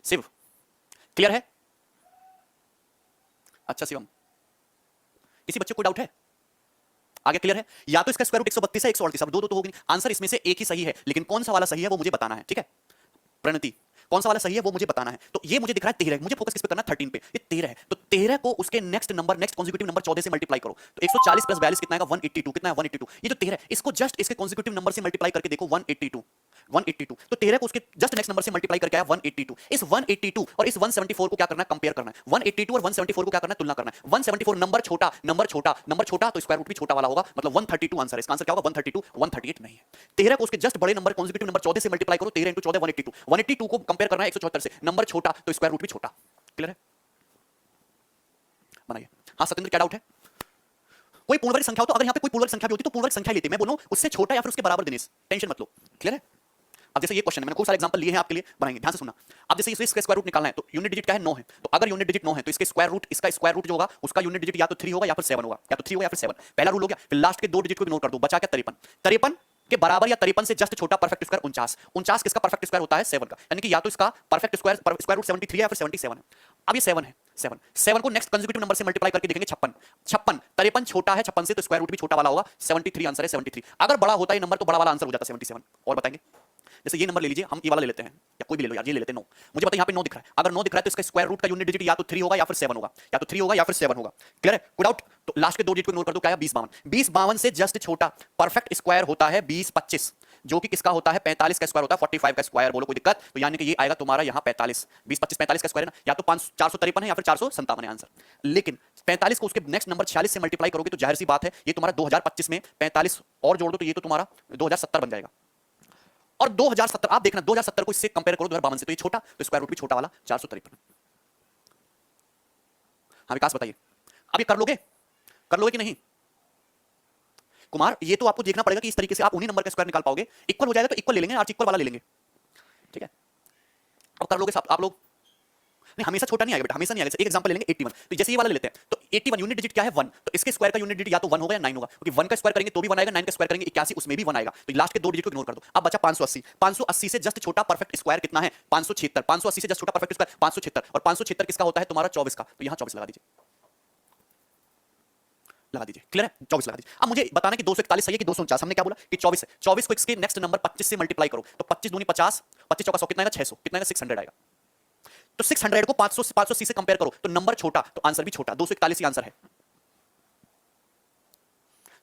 शिव, क्लियर है? अच्छा शिवम, किसी बच्चे को डाउट है? आगे क्लियर है? या तो इसका स्क्वायर रूट 132 है, 138, अब दो दो तो होगी नहीं। आंसर इसमें से एक ही सही है, लेकिन कौन सा वाला सही है वो मुझे बताना है। ठीक है प्रणति, कौन सा वाला सही है वो मुझे बताना है। तो ये मुझे दिख रहा है 13, मुझे फोकस किस पे करना है? 13 पे। ये 13 है, तो 13 को उसके नेक्स्ट कॉन्जिक्यूटिव नंबर 14 से मल्टीप्लाई करो, तो 140 प्लस 42 कितना आएगा? 182। कितना है? 182। ये जो 13 है इसको जस्ट इसके कॉन्जिक्यूटिव नंबर से मल्टीप्लाई करके देखो, 182। 182, तो 13 को उसके जस्ट नेक्स्ट नंबर से मल्टीप्लाई करके आया 182। इस 182 और इस 174 को क्या करना है? कंपेयर करना है। 182 और 174 को क्या करना है? तुलना करना है। 174 नंबर छोटा, तो स्क्वायर रूट भी छोटा वाला होगा, मतलब 132 आंसर है। इसका आंसर क्या होगा? 132, 138 नहीं है। 13 को उसके जस्ट बड़े नंबर कॉन्जिक्यूटिव नंबर 14 से मल्टीप्लाई करो, 13 × 14 182। 182 को कंपेयर करना है 174 से, नंबर छोटा तो स्क्वायर रूट भी छोटा। क्लियर है? बनाइए। हाँ सत्येंद्र, क्या डाउट है? कोई पूर्णवर्ग संख्या हो तो, अगर यहां पे कोई पूर्णवर्ग संख्या भी होती तो पूर्णवर्ग संख्या लेते, मैं बोलूं उससे छोटा या फिर उसके बराबर देने से, टेंशन मत लो। क्लियर है? अब जैसे ये क्वेश्चन है, मैंने खूब सारे एग्जांपल लिए हैं आपके लिए, बनाएंगे, ध्यान से सुनना। अब जैसे इसका स्क्वायर रूट निकालना है तो यूनिट डिजिट क्या है? 9 है, तो अगर यूनिट डिजिट 9 है तो इसका स्क्वायर रूट जो होगा उसका यूनिट डिजिट या तो 3 होगा या फिर 7 होगा, या तो 3 होगा या फिर 7। पहला रूल हो गया। फिर लास्ट के 2 डिजिट को इग्नोर कर दो, बचा क्या? 53। 53 के बराबर या 53 से जस्ट छोटा परफेक्ट स्क्वायर 49। 49 किसका परफेक्ट स्क्वायर होता है? 7 का, यानी कि या तो इसका परफेक्ट स्क्वायर रूट 73 है या फिर 77 है। अब ये 7 है, 7 को नेक्स्ट कंसेक्यूटिव नंबर से मल्टीप्लाई करके देखेंगे 56। 53 छोटा है 56 से, तो स्क्वायर रूट भी छोटा वाला होगा, 73 आंसर है। 73 अगर बड़ा होता है नंबर तो बड़ा वाला आंसर हो जाता 77। और बताएंगे, जैसे ये नंबर ले लीजिए, हम ये वाला ले लेते हैं, या कोई भी ले लो यार, ये ले लेते हैं 9। मुझे पता है यहाँ पे 9 दिख रहा है, अगर 9 दिख रहा है तो इसका स्क्वायर रूट का यूनिट डिजिट या तो 3 होगा या फिर 7 होगा, या तो 3 होगा या फिर 7 होगा। क्लियर है? कोई डाउट? तो लास्ट के 2 डिजिट को इग्नोर कर दो, क्या है? 20 52 से जस्ट छोटा परफेक्ट स्क्वायर होता है 20 25, जो कि किसका होता है? 45 का स्क्वायर होता है, 45 का स्क्वायर। बोलो कोई दिक्कत? तो यानी कि ये आएगा तुम्हारा यहाँ 45, 20 25 45 का स्क्वायर है ना, या तो 453 है या फिर 457 है आंसर। लेकिन 45 को उसके नेक्स्ट नंबर 46 से मल्टीप्लाई करोगे तो जाहिर सी बात है ये तुम्हारा 2025 में 45 और जोड़ दो तो ये तो तुम्हारा 2070 बन जाएगा। और 2070 आप देखना, 2070 को इससे कंपेयर करो 2052 से, तो ये छोटा तो स्क्वायर रूट भी छोटा वाला 453। हाँ विकास बताइए, अब ये कर लोगे कि नहीं? कुमार, ये तो आपको देखना पड़ेगा कि इस तरीके से आप उन्हीं नंबर का स्क्वायर निकाल पाओगे। इक्वल हो जाएगा तो इक्वल ले लेंगे, आर्च इक्वल वाला ले लेंगे। ठीक है? अब कर लोगे आप लोग? नहीं, हमेशा छोटा नहीं आएगा बेटा, हमेशा नहीं आएगा। एक एग्जांपल ले लेंगे 81, तो जैसे ये वाला लेते हैं, तो 81 यूनिट डिजिट क्या है? 1, तो इसके स्क्वायर का यूनिट डिजिट या तो 1 होगा या 9 होगा, क्योंकि 1 का स्क्वायर करेंगे तो भी 1 आएगा, 9 का स्क्वायर करेंगे 81, उसमें भी 1 आएगा। तो लास्ट के 2 डिजिट को इग्नोर कर दो। अब बचा 580। 580 से जस्ट छोटा परफेक्ट स्क्वायर कितना है? 576। 580 से जस्ट छोटा परफेक्ट स्क्वायर 576, और 576 किसका होता है? तुम्हारा 24 का, तो यहां 24 लगा दीजिए। क्लियर है? 24 लगा दीजिए। अब मुझे बताना कि 241 सही है कि 249? हमने क्या बोला कि 24 है। 24 को इसके नेक्स्ट नंबर 25 से मल्टीप्लाई करो, तो 25 दूनी 50, 25 चौका 100, कितना आएगा? 600, कितना आएगा? 600 आएगा। तो 600 को 580 से कंपेयर करो तो नंबर छोटा तो आंसर भी छोटा, 241 ही आंसर है।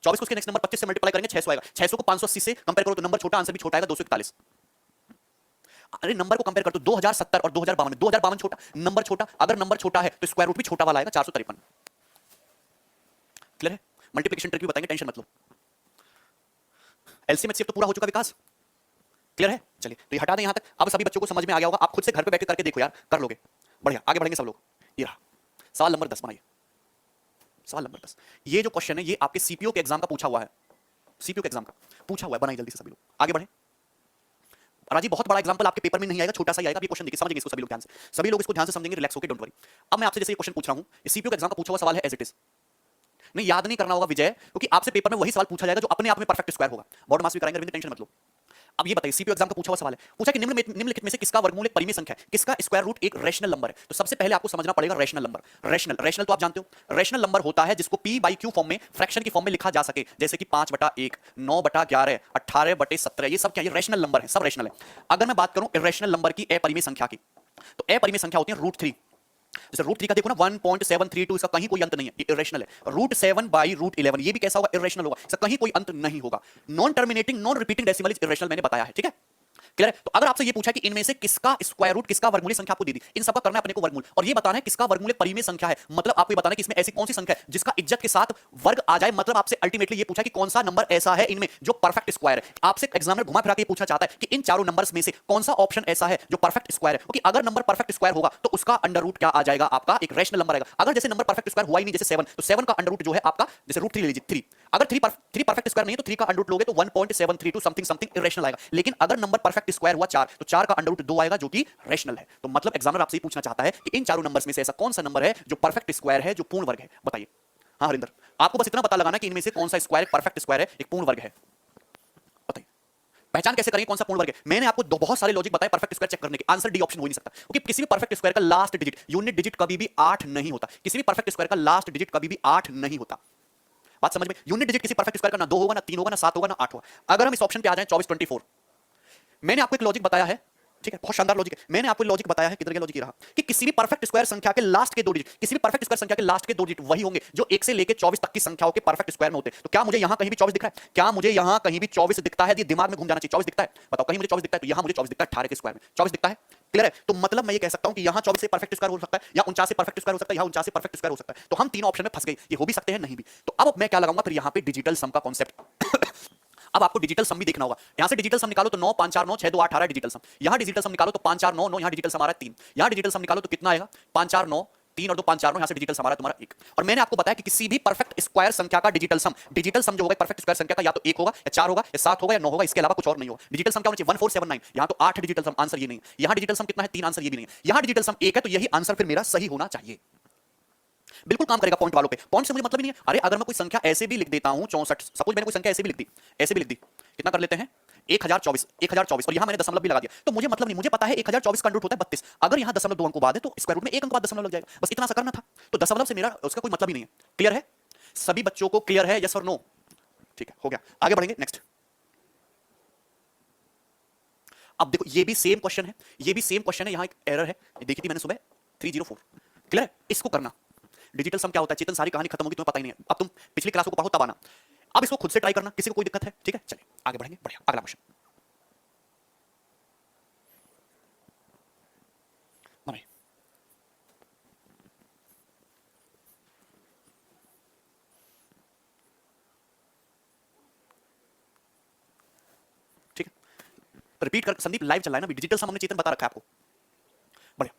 24 को उसके नेक्स्ट नंबर 25 से मल्टीप्लाई करेंगे 600 आएगा। 600 को 580 से कंपेयर करो तो नंबर छोटा, आंसर भी छोटा आएगा 241। अरे नंबर को कंपेयर कर, तो 2070 और 2052, 2052 छोटा, नंबर छोटा, अगर नंबर छोटा है तो स्क्वायर रूट भी छोटा वाला आएगा 453। क्लियर है? मल्टीप्लिकेशन ट्रिक भी बताएंगे, टेंशन मत लो। एलसीएम एचसीएफ तो पूरा हो चुका विकास, क्लियर है? चलिए तो ये हटा दें यहां तक। अब सभी बच्चों को समझ में आ गया होगा, आप खुद से घर पे बैठ के करके देखो यार, कर लोगे, बढ़िया, आगे बढ़ेंगे सब लोग। ये रहा सवाल नंबर 10 बनाइए, सवाल नंबर 10। ये जो क्वेश्चन है ये आपके सीपीओ के एग्जाम का पूछा हुआ है, सीपीओ के एग्जाम का पूछा हुआ है, बनाइए जल्दी से सभी लोग, आगे बढ़े। राजी बहुत बड़ा एग्जांपल आपके पेपर में नहीं आएगा, छोटा सा ही आएगा। आप ये क्वेश्चन देखिए, समझेंगे इसको सभी लोग ध्यान से, सभी लोग इसको ध्यान से समझेंगे, रिलैक्स होकर, डोंट वरी। अब मैं आपसे जैसे ये क्वेश्चन पूछ रहा हूं, ये सीपीओ के एग्जाम का पूछा हुआ सवाल है, एज इट इज। नहीं याद नहीं करना होगा विजय, क्योंकि आपसे पेपर में वही सवाल पूछा जाएगा जो अपने आप में परफेक्ट स्क्वायर होगा। बोर्ड मास भी कराएंगे, अरविंद टेंशन मत लो। अब ये बताइए, सीपीओ एग्जाम का पूछा हुआ सवाल है, पूछा कि निम्नलिखित में से किसका वर्गमूल एक परिमेय संख्या है, किसका स्क्वायर रूट एक रैशनल नंबर है। तो सबसे पहले आपको समझना पड़ेगा रैशनल नंबर। रैशनल तो आप जानते हो, रैशनल नंबर होता है जिसको p बाई क्यू फॉर्म में, फ्रैक्शन की फॉर्म में लिखा जा सके, जैसे कि 5/1, 9/11, 18/17, ये सब क्या, ये रैशनल नंबर है, सब रैशनल है। अगर मैं बात करूं इर्रेशनल नंबर की, अपरिमेय संख्या की, तो अपरिमेय संख्या होती है √3। जैसे √3 का देखो ना 1.732, इसका कहीं कोई अंत नहीं है, इरेशनल है। √7/√11, ये भी कैसा होगा, इरेशनल होगा, इसका कहीं कोई अंत नहीं होगा। Non terminating non repeating decimal is irrational, मैंने बताया है, ठीक है, क्लियर है? तो अगर आपसे ये पूछा कि इनमें से किसका स्क्वायर रूट, किसका वर्गमूल संख्या आपको दी थी, इन सबका करना है अपने को वर्गमूल, और ये बताना है किसका वर्गमूल परिमेय संख्या है, मतलब आपको ये बताना है कि इसमें ऐसी कौन सी संख्या है जिसका इज्जत के साथ वर्ग आ जाए। मतलब आपसे अल्टीमेटली ये पूछा कि कौन सा नंबर ऐसा है इनमें जो परफेक्ट स्क्वायर है। आपसे एग्जामिनर घुमा फिरा के पूछना चाहता है कि इन चारों नंबर्स में से कौन सा ऑप्शन ऐसा है जो परफेक्ट स्क्वायर है, क्योंकि अगर नंबर परफेक्ट स्क्वायर होगा तो उसका अंडर रूट क्या आ जाएगा, आपका एक रैशनल नंबर आएगा। अगर जैसे नंबर परफेक्ट स्क्वायर हुआ ही नहीं, जैसे 7, तो 7 का अंडर रूट जो है आपका, जैसे √3 ले लीजिए, 3, अगर 3 परफेक्ट स्क्वायर नहीं है तो 3 का अंडर रूट लोगे तो 1.732 समथिंग समथिंग इरेशनल आएगा। लेकिन अगर नंबर परफेक्ट स्क्वायर हुआ 4, तो 4 का अंडर रूट 2 आएगा जो कि रैशनल है। तो मतलब एग्जामिनर आपसे पूछना चाहता है कि इन चारों नंबर्स में से ऐसा कौन सा नंबर है जो परफेक्ट स्क्वायर है, जो पूर्ण वर्ग है, बताइए। हाँ हरिंदर, आपको बस इतना पता लगाना कि इनमें से कौन सा स्क्वायर परफेक्ट स्क्वायर है, एक पूर्ण वर्ग है, बताइए। पहचान कैसे करेंगे कौन सा पूर्ण वर्ग है? मैंने आपको बहुत सारे लॉजिक बताए परफेक्ट स्क्वायर चेक करने के, आंसर डी ऑप्शन हो ही नहीं सकता, क्योंकि किसी भी परफेक्ट स्क्वायर का लास्ट डिजिट, यूनिट डिजिट कभी भी 8 नहीं होता। किसी भी परफेक्ट स्क्वायर का लास्ट डिजिट कभी भी 8 नहीं होता। बात समझ में? यूनिट डिजिट किसी परफेक्ट स्क्वायर का ना 2 होगा, ना 3 होगा, ना 7 होगा, ना 8 होगा। अगर हम इस ऑप्शन पे आ जाएं 24, 24, मैंने आपको एक लॉजिक बताया है, ठीक है, बहुत शानदार लॉजिक है। मैंने आपको लॉजिक बताया है, किधर गया लॉजिक, ये रहा, कि किसी भी परफेक्ट स्क्वायर संख्या के लास्ट के 2 डिजिट, किसी भी परफेक्ट स्क्वायर संख्या के लास्ट के 2 डिजिट वही होंगे जो 1 से लेकर 24 तक की संख्याओं के परफेक्ट स्क्वायर में होते हैं। तो क्या मुझे यहां कहीं भी 24 दिख रहा है? क्या मुझे यहां कहीं भी 24 दिखता है? ये दिमाग में घूम जाना चाहिए, 24 दिखता है, बताओ कहीं मुझे 24 दिखता है? तो यहां मुझे 24 दिखता है, 18 के स्क्वायर में 24 दिखता है, क्लियर है? तो मतलब मैं ये कह सकता हूं कि यहां 24 से परफेक्ट स्क्वायर हो सकता है, या 49 से परफेक्ट स्क्वायर हो सकता है, या 49 से परफेक्ट स्क्वायर हो सकता है। तो हम तीनों ऑप्शन में फंस गए, ये हो भी सकते हैं, नहीं भी। तो अब मैं क्या लगाऊंगा फिर यहां पे, डिजिटल सम का कॉन्सेप्ट। अब आपको डिजिटल सम भी देखना होगा। यहां से डिजिटल सम निकालो तो 9, 5, 4, 9, 6, 2, 8, 18 डिजिटल सम। यहां डिजिटल सम निकालो तो 5, 4, 9, 9, यहां डिजिटल सम आ रहा है 3। यहां डिजिटल सम निकालो तो कितना आएगा? 5, 4, 9, 3 और 2, 5, 4, 9, यहां से डिजिटल सम आ रहा है तुम्हारा 1। और मैंने आपको बताया कि किसी भी परफेक्ट स्क्वायर संख्या का डिजिटल सम जो होगा परफेक्ट स्क्वायर संख्या का, या तो 1 होगा, या 4 होगा, या 7 होगा, या 9 होगा, इसके अलावा कुछ और नहीं होगा। डिजिटल सम क्या होना चाहिए? 1479। यहां तो 8 डिजिटल सम, आंसर ये नहीं। यहां डिजिटल सम कितना है? 3, आंसर ये भी नहीं है। यहां डिजिटल सम 1 है, तो यही आंसर फिर मेरा सही होना चाहिए। बिल्कुल काम करेगा पॉइंट वालों पे। पॉइंट से मुझे मतलब ही नहीं है। अरे अगर मैं कोई संख्या ऐसे भी लिख देता हूं 64, सपोज मैंने कोई संख्या ऐसे भी लिख दी, ऐसे भी लिख दी, कितना कर लेते हैं? 1024, और यहां मैंने दशमलव भी लगा दिया, तो मुझे मतलब नहीं, मुझे पता है 1024 का अंडर रूट होता है 32। अगर यहां दशमलव 2 अंक बाद है तो स्क्वायर रूट में 1 अंक बाद दशमलव लग जाएगा, बस इतना सा करना था। तो दशमलव से मेरा उसका कोई मतलब ही नहीं है। क्लियर है? सभी बच्चों को क्लियर है? यस और नो? ठीक है, हो गया, आगे बढ़ेंगे नेक्स्ट। अब देखो ये भी सेम क्वेश्चन है, ये भी सेम क्वेश्चन है, यहां एक एरर है, ये देखी थी मैंने सुबह 304। क्लियर है? इसको करना। डिजिटल सम क्या होता है? चेतन सारी कहानी खत्म होगी, तुम्हें पता ही नहीं है, अब तुम पिछली क्लासों को पढ़ो तब आना। अब इसको खुद से ट्राई करना, किसी को कोई दिक्कत है? ठीक है, चलिए आगे बढ़ेंगे, बढ़िया, अगला क्वेश्चन बनाइए। ठीक है, रिपीट कर, संदीप लाइव चल रहा है ना, डिजिटल सम हमने चेतन बता रखा है आपको, बढ़िया।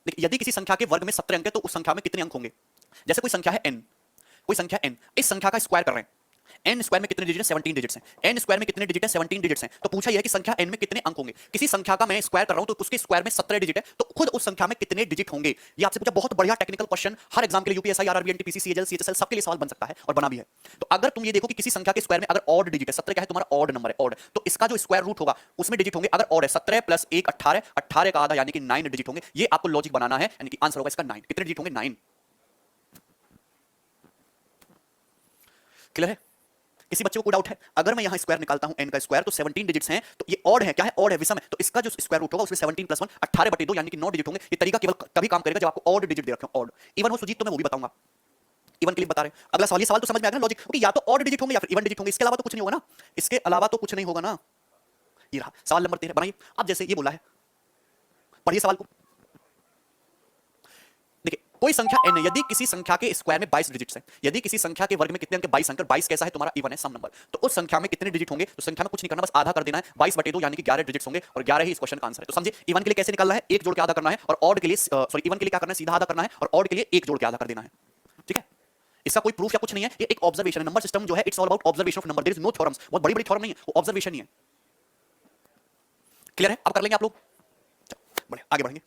देखिए यदि किसी संख्या के वर्ग में 17 अंक है तो उस संख्या में कितने अंक होंगे? जैसे कोई संख्या है n, कोई संख्या n, इस संख्या का स्क्वायर कर रहे हैं, n स्क्वायर में कितने डिजिट है? 17 डिजिट्स हैं। n स्क्वायर में कितने डिजिट है? 17 डिजिट्स हैं। तो पूछा यह है कि संख्या n में कितने अंक होंगे। किसी संख्या का मैं स्क्वायर कर रहा हूं तो उसके स्क्वायर में 17 डिजिट है, तो खुद उस संख्या में कितने डिजिट होंगे? ये आपसे पूछा, बहुत बढ़िया टेक्निकल क्वेश्चन, हर एग्जाम के लिए, UPSC, RRB, NTPC, CHL, CHSL सबके लिए सवाल बन सकता है और बना भी है। तो अगर तुम ये देखो कि किसी संख्या के स्क्वायर में अगर ऑड डिजिट है, 17 क्या है तुम्हारा? ऑड नंबर है, ऑड, तो इसका जो स्क्वायर रूट होगा उसमें डिजिट होंगे। अगर ऑड है 17 प्लस 1 18, 18 का आधा यानी कि 9 डिजिट होंगे। ये आपको लॉजिक बनाना है, यानी कि आंसर होगा इसका 9। कितने डिजिट होंगे? 9। क्लियर है? किसी बच्चे को कोई डाउट है? अगर मैं यहां स्क्वायर निकालता हूं n का स्क्वायर तो 17 डिजिट्स हैं, तो ये ऑड है, क्या है? ऑड है, विषम है, तो इसका जो स्क्वायर रूट होगा उसमें 17 प्लस 1 18/2 यानी कि 9 डिजिट होंगे। ये तरीका केवल तभी काम करेगा जब आपको ऑड डिजिट दे रखे हो, ऑड। इवन हो सुजीत तो मैं वो भी बताऊंगा, इवन के लिए बता रहे हैं। अगला सवाल, ये सवाल तो समझ में आ गया ना लॉजिक, क्योंकि या तो ऑड डिजिट होंगे या फिर इवन डिजिट होंगे, इसके अलावा तो कुछ नहीं होगा ना, इसके अलावा तो कुछ नहीं होगा ना। ये रहा सवाल नंबर 13, बनाइए। अब जैसे ये बोला है पढ़िए सवाल को। देखिए कोई संख्या n है, यदि किसी संख्या के स्क्वायर में 22 डिजिट्स है, यदि किसी संख्या के वर्ग में कितने अंक 22 अंक, 22 कैसा है तुम्हारा इवन है सम नंबर, तो उस संख्या में कितने डिजिट होंगे, तो संख्या में कुछ नहीं करना, बस आधा कर देना है, 22/2 यानी कि 11 डिजिट्स होंगे और 11 ही इस क्वेश्चन का आंसर है। तो समझिए इवन के लिए कैसे निकालना है, एक जोड़ के आधा करना है, और ऑड के लिए सॉरी इवन के लिए क्या करना है, सीधा आधा करना है, और ऑड के लिए एक जोड़ के आधा कर देना है। ठीक है, इसका कोई प्रूफ या कुछ नहीं है, ये एक ऑब्जर्वेशन है। नंबर सिस्टम जो है it's all about observation of number, there is no theorems, बहुत बड़ी बड़ी थ्योरम नहीं है, वो ऑब्जर्वेशन ही है। क्लियर है, अब कर लेंगे आप लोग, बढ़िया आगे बढ़ेंगे।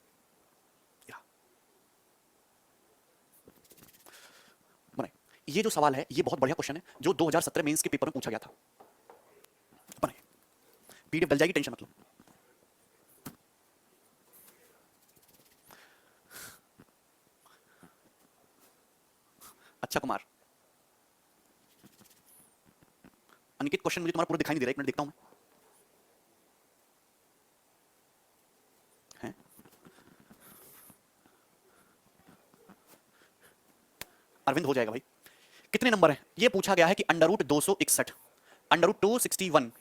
ये जो सवाल है ये बहुत बढ़िया क्वेश्चन है जो 2017 मेंस के पेपर में पूछा गया था। बने पीडीएफ डल जाएगी, टेंशन मत लो। अच्छा कुमार, अनिकेत क्वेश्चन मुझे तुम्हारा पूरा दिखाई नहीं दे रहा, एक मिनट देखता हूं मैं। है अरविंद हो जाएगा भाई। कितने नंबर हैं ये पूछा गया है कि √261, √261